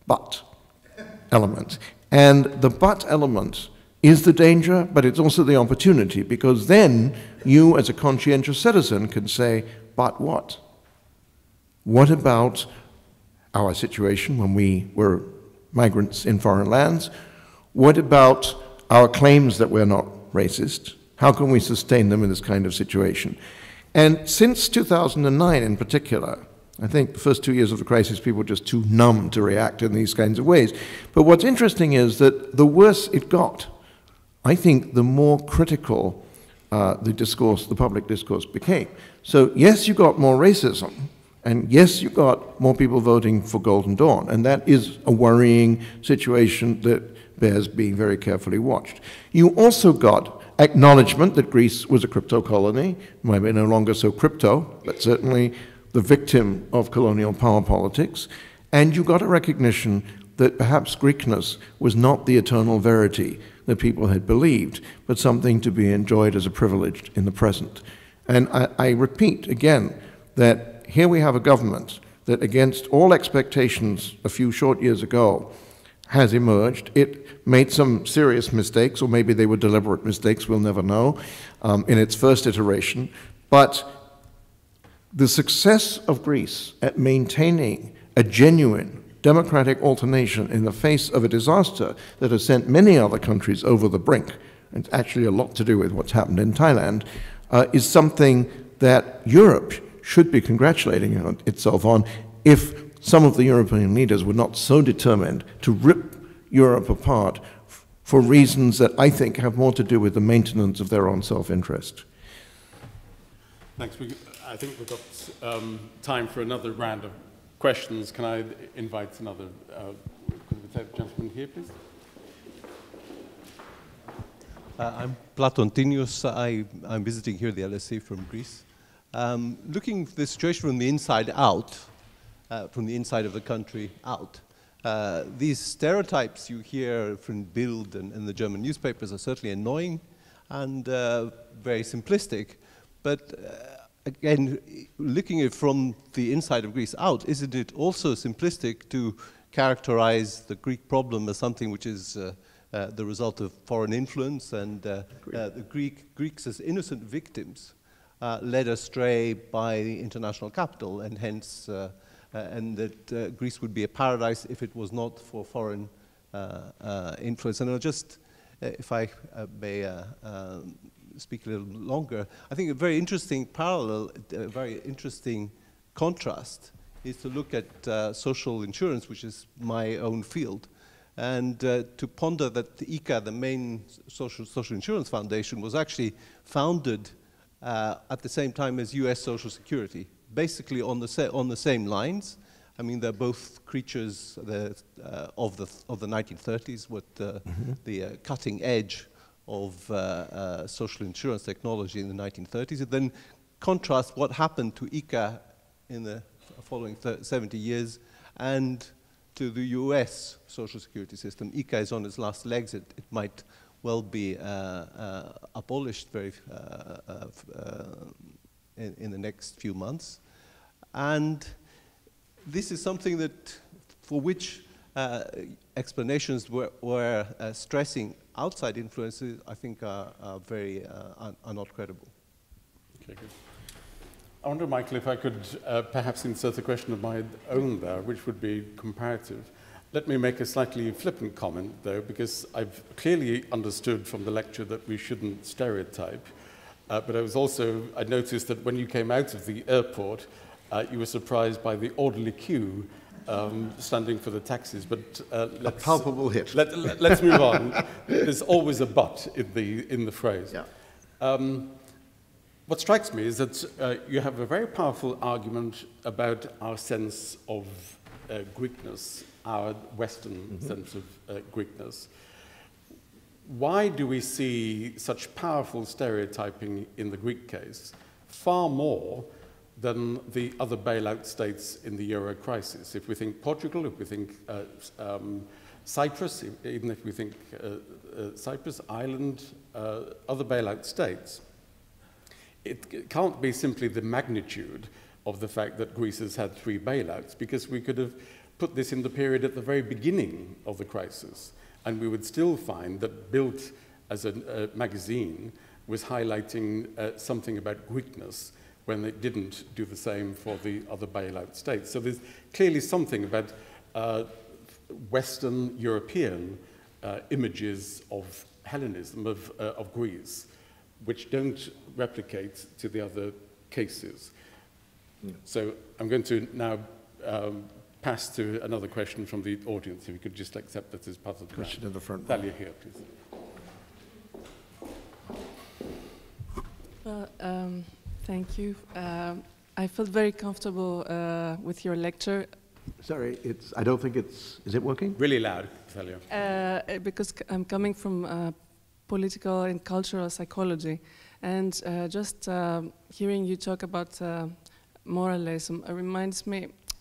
but element. And the but element is the danger, but it's also the opportunity, because then you, as a conscientious citizen, can say, but what? What about our situation when we were migrants in foreign lands? What about our claims that we're not racist? How can we sustain them in this kind of situation? And since 2009 in particular, I think the first 2 years of the crisis, people were just too numb to react in these kinds of ways. But what's interesting is that the worse it got, I think the more critical the public discourse became. So yes, you got more racism, and yes, you got more people voting for Golden Dawn, and that is a worrying situation that bears being very carefully watched. You also got acknowledgement that Greece was a crypto colony, maybe no longer so crypto, but certainly the victim of colonial power politics, and you got a recognition that perhaps Greekness was not the eternal verity that people had believed, but something to be enjoyed as a privilege in the present. And I repeat again that here we have a government that, against all expectations a few short years ago, has emerged. It made some serious mistakes, or maybe they were deliberate mistakes, we'll never know, in its first iteration. But the success of Greece at maintaining a genuine democratic alternation in the face of a disaster that has sent many other countries over the brink, and it's actually a lot to do with what's happened in Thailand, is something that Europe should be congratulating itself on if some of the European leaders were not so determined to rip Europe apart for reasons that I think have more to do with the maintenance of their own self-interest. Thanks. I think we've got time for another round of questions. Can I invite another gentleman here, please? I'm Platantinios. I'm visiting here the LSE from Greece. Looking at the situation from the inside out, from the inside of the country out, these stereotypes you hear from Bild and the German newspapers are certainly annoying and very simplistic, but again, looking at it from the inside of Greece out, isn't it also simplistic to characterize the Greek problem as something which is the result of foreign influence and the Greeks as innocent victims led astray by the international capital, and hence, and that Greece would be a paradise if it was not for foreign influence. And I'll just, if I may speak a little longer, I think a very interesting parallel, a very interesting contrast is to look at social insurance, which is my own field, and to ponder that the ICA, the main social insurance foundation, was actually founded at the same time as US Social Security, basically on the same lines. I mean, they're both creatures of the 1930s, with the cutting edge of social insurance technology in the 1930s, and then contrast what happened to ICA in the following 70 years and to the US social security system. ICA is on its last legs. It might well be abolished very in the next few months. And this is something that, for which explanations were stressing outside influences, I think are very are not credible. Okay, good. I wonder, Michael, if I could perhaps insert a question of my own there, which would be comparative. Let me make a slightly flippant comment, though, because I've clearly understood from the lecture that we shouldn't stereotype. But I noticed that when you came out of the airport, you were surprised by the orderly queue standing for the taxis. But a palpable hit. Let's move on. There's always a but in the phrase. Yeah. What strikes me is that you have a very powerful argument about our sense of Greekness, our Western sense of Greekness. Why do we see such powerful stereotyping in the Greek case, far more than the other bailout states in the euro crisis? If we think Portugal, if we think Cyprus, even if we think Cyprus, Ireland, other bailout states, it can't be simply the magnitude of the fact that Greece has had 3 bailouts, because we could have put this in the period at the very beginning of the crisis, and we would still find that Bild as a magazine was highlighting something about Greekness when it didn't do the same for the other bailout states. So there's clearly something about Western European images of Hellenism, of Greece, which don't replicate to the other cases. So I'm going to now pass to another question from the audience. If you could just accept that as part of the question in the front. Thalia here, please. Well, thank you. I felt very comfortable with your lecture. Sorry, I don't think is it working? Really loud, Thalia. Because I'm coming from political and cultural psychology, and just hearing you talk about moralism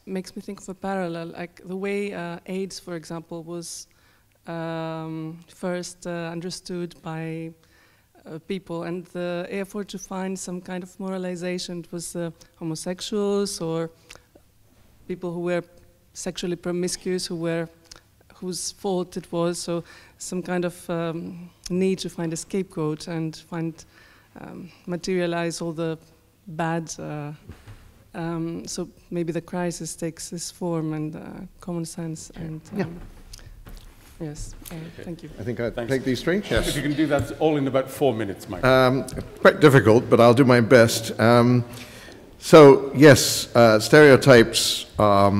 makes me think of a parallel, like the way AIDS, for example, was first understood by people, and the effort to find some kind of moralization. It was homosexuals or people who were sexually promiscuous, whose fault it was. So some kind of need to find a scapegoat and materialize all the bad. So maybe the crisis takes this form and common sense. And yes, thank you. I think I'll take these 3. Yes. If you can do that all in about 4 minutes, Mike. Quite difficult, but I'll do my best. So yes, stereotypes are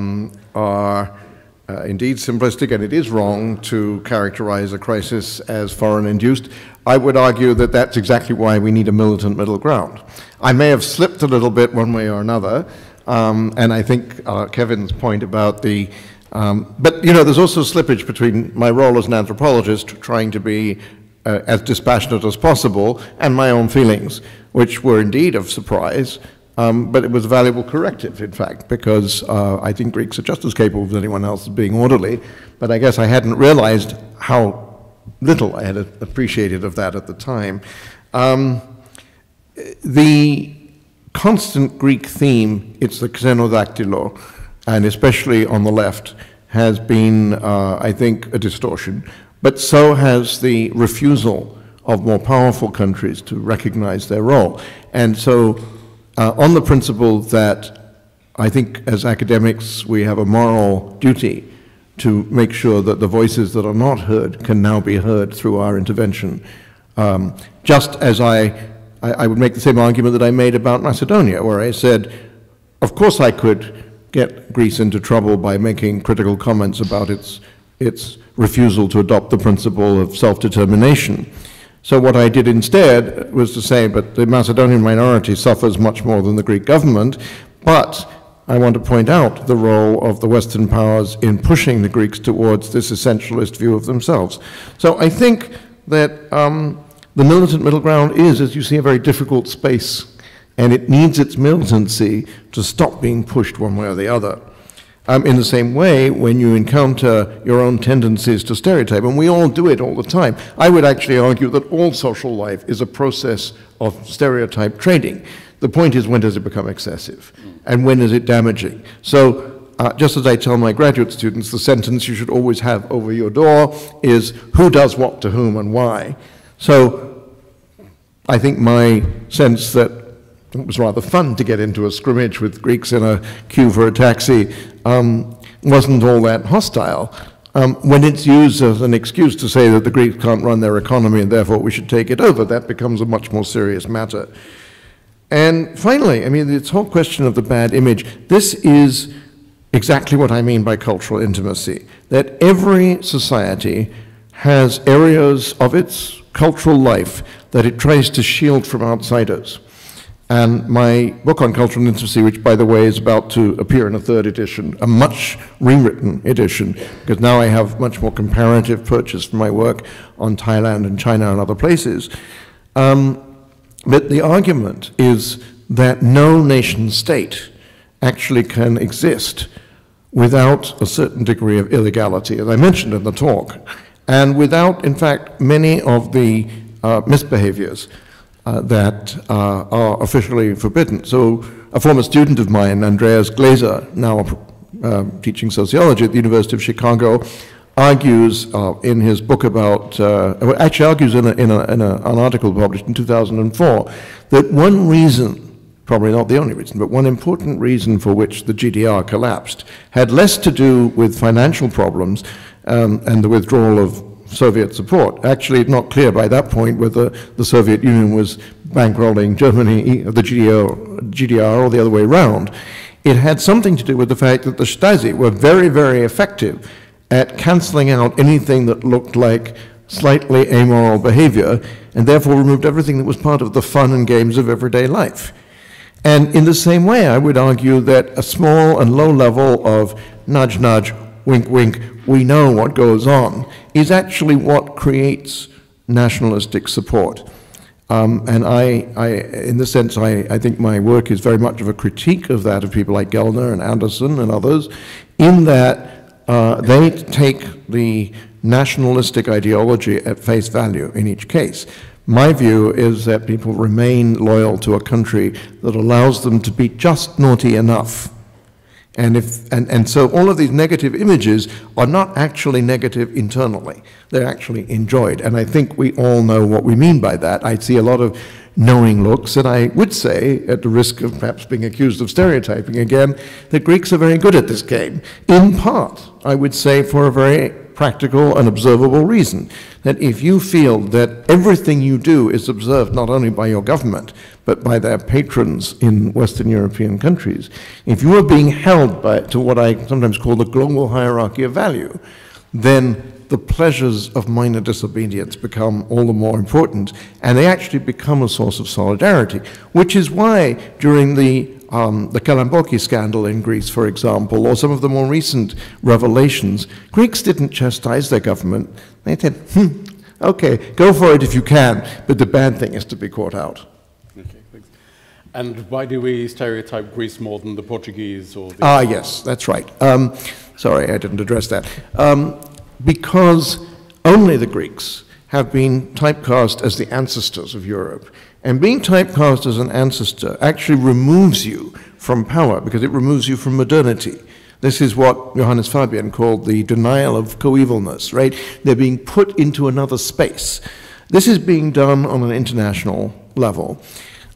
indeed simplistic, and it is wrong to characterize a crisis as foreign-induced. I would argue that that's exactly why we need a militant middle ground. I may have slipped a little bit one way or another, and I think Kevin's point about the... but, you know, there's also slippage between my role as an anthropologist, trying to be as dispassionate as possible, and my own feelings, which were indeed of surprise. But it was a valuable corrective, in fact, because I think Greeks are just as capable as anyone else of being orderly, but I guess I hadn't realized how little I had appreciated of that at the time. The constant Greek theme, it's the xenodactylo, and especially on the left, has been, I think, a distortion, but so has the refusal of more powerful countries to recognize their role. And so, on the principle that I think as academics we have a moral duty to make sure that the voices that are not heard can now be heard through our intervention. Just as I would make the same argument that I made about Macedonia, where I said, of course I could get Greece into trouble by making critical comments about its refusal to adopt the principle of self-determination. So what I did instead was to say, but the Macedonian minority suffers much more than the Greek government, but I want to point out the role of the Western powers in pushing the Greeks towards this essentialist view of themselves. So I think that the militant middle ground is, as you see, a very difficult space, and it needs its militancy to stop being pushed one way or the other. In the same way, when you encounter your own tendencies to stereotype, and we all do it all the time, I would actually argue that all social life is a process of stereotype trading. The point is, when does it become excessive? And when is it damaging? So, just as I tell my graduate students, the sentence you should always have over your door is, who does what to whom and why? So, I think my sense that it was rather fun to get into a scrimmage with Greeks in a queue for a taxi, wasn't all that hostile. When it's used as an excuse to say that the Greeks can't run their economy and therefore we should take it over, that becomes a much more serious matter. And finally, I mean, this whole question of the bad image, this is exactly what I mean by cultural intimacy, that every society has areas of its cultural life that it tries to shield from outsiders. And my book on cultural intimacy, which, by the way, is about to appear in a third edition, a much rewritten edition, because now I have much more comparative purchase for my work on Thailand and China and other places. But the argument is that no nation state actually can exist without a certain degree of illegality, as I mentioned in the talk, and without, in fact, many of the misbehaviors that are officially forbidden. So a former student of mine, Andreas Glaser, now teaching sociology at the University of Chicago, argues in his book about, actually argues in an article published in 2004, that one reason, probably not the only reason, but one important reason for which the GDR collapsed had less to do with financial problems and the withdrawal of Soviet support. Actually, it's not clear by that point whether the Soviet Union was bankrolling Germany, the GDR, or the other way around. It had something to do with the fact that the Stasi were very, very effective at cancelling out anything that looked like slightly amoral behavior, and therefore removed everything that was part of the fun and games of everyday life. And in the same way, I would argue that a small and low level of nudge, nudge, wink, wink, we know what goes on, is actually what creates nationalistic support. And in this sense, I think my work is very much of a critique of that of people like Gellner and Anderson and others, in that they take the nationalistic ideology at face value in each case. My view is that people remain loyal to a country that allows them to be just naughty enough. And so all of these negative images are not actually negative internally. They're actually enjoyed. And I think we all know what we mean by that. I see a lot of knowing looks, and I would say, at the risk of perhaps being accused of stereotyping again, that Greeks are very good at this game. In part, I would say, for a very practical and observable reason, that if you feel that everything you do is observed not only by your government, but by their patrons in Western European countries, if you are being held to what I sometimes call the global hierarchy of value, then the pleasures of minor disobedience become all the more important, and they actually become a source of solidarity, which is why during the Kalamboki scandal in Greece, for example, or some of the more recent revelations, Greeks didn't chastise their government. They said, okay, go for it if you can, but the bad thing is to be caught out. Okay, thanks. And why do we stereotype Greece more than the Portuguese or the... Yes, that's right. Sorry, I didn't address that. Because only the Greeks have been typecast as the ancestors of Europe. And being typecast as an ancestor actually removes you from power, because it removes you from modernity. This is what Johannes Fabian called the denial of coevalness, right? They're being put into another space. This is being done on an international level.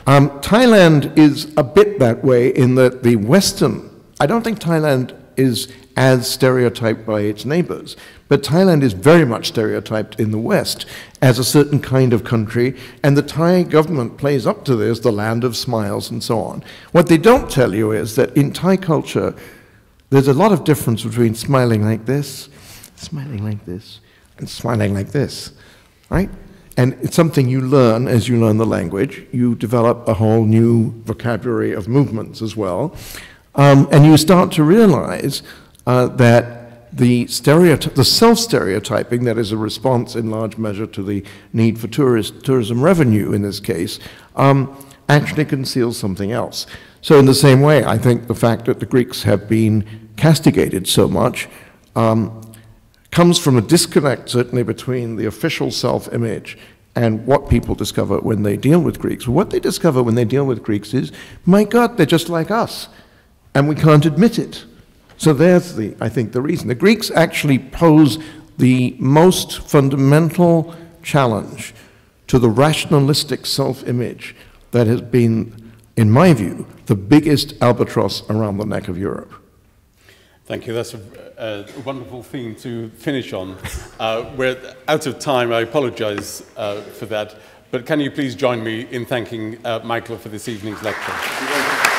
Thailand is a bit that way in that the Western, I don't think Thailand is as stereotyped by its neighbors, but Thailand is very much stereotyped in the West as a certain kind of country, and the Thai government plays up to this, the land of smiles and so on. What they don't tell you is that in Thai culture, there's a lot of difference between smiling like this, and smiling like this, right? And it's something you learn as you learn the language. You develop a whole new vocabulary of movements as well. And you start to realize that the self-stereotyping that is a response in large measure to the need for tourism revenue in this case, actually conceals something else. So in the same way, I think the fact that the Greeks have been castigated so much comes from a disconnect, certainly, between the official self-image and what people discover when they deal with Greeks. What they discover when they deal with Greeks is, my God, they're just like us, and we can't admit it. So there's, I think, the reason. The Greeks actually pose the most fundamental challenge to the rationalistic self-image that has been in my view, the biggest albatross around the neck of Europe. Thank you. That's a wonderful theme to finish on. We're out of time. I apologize for that. But can you please join me in thanking Michael for this evening's lecture?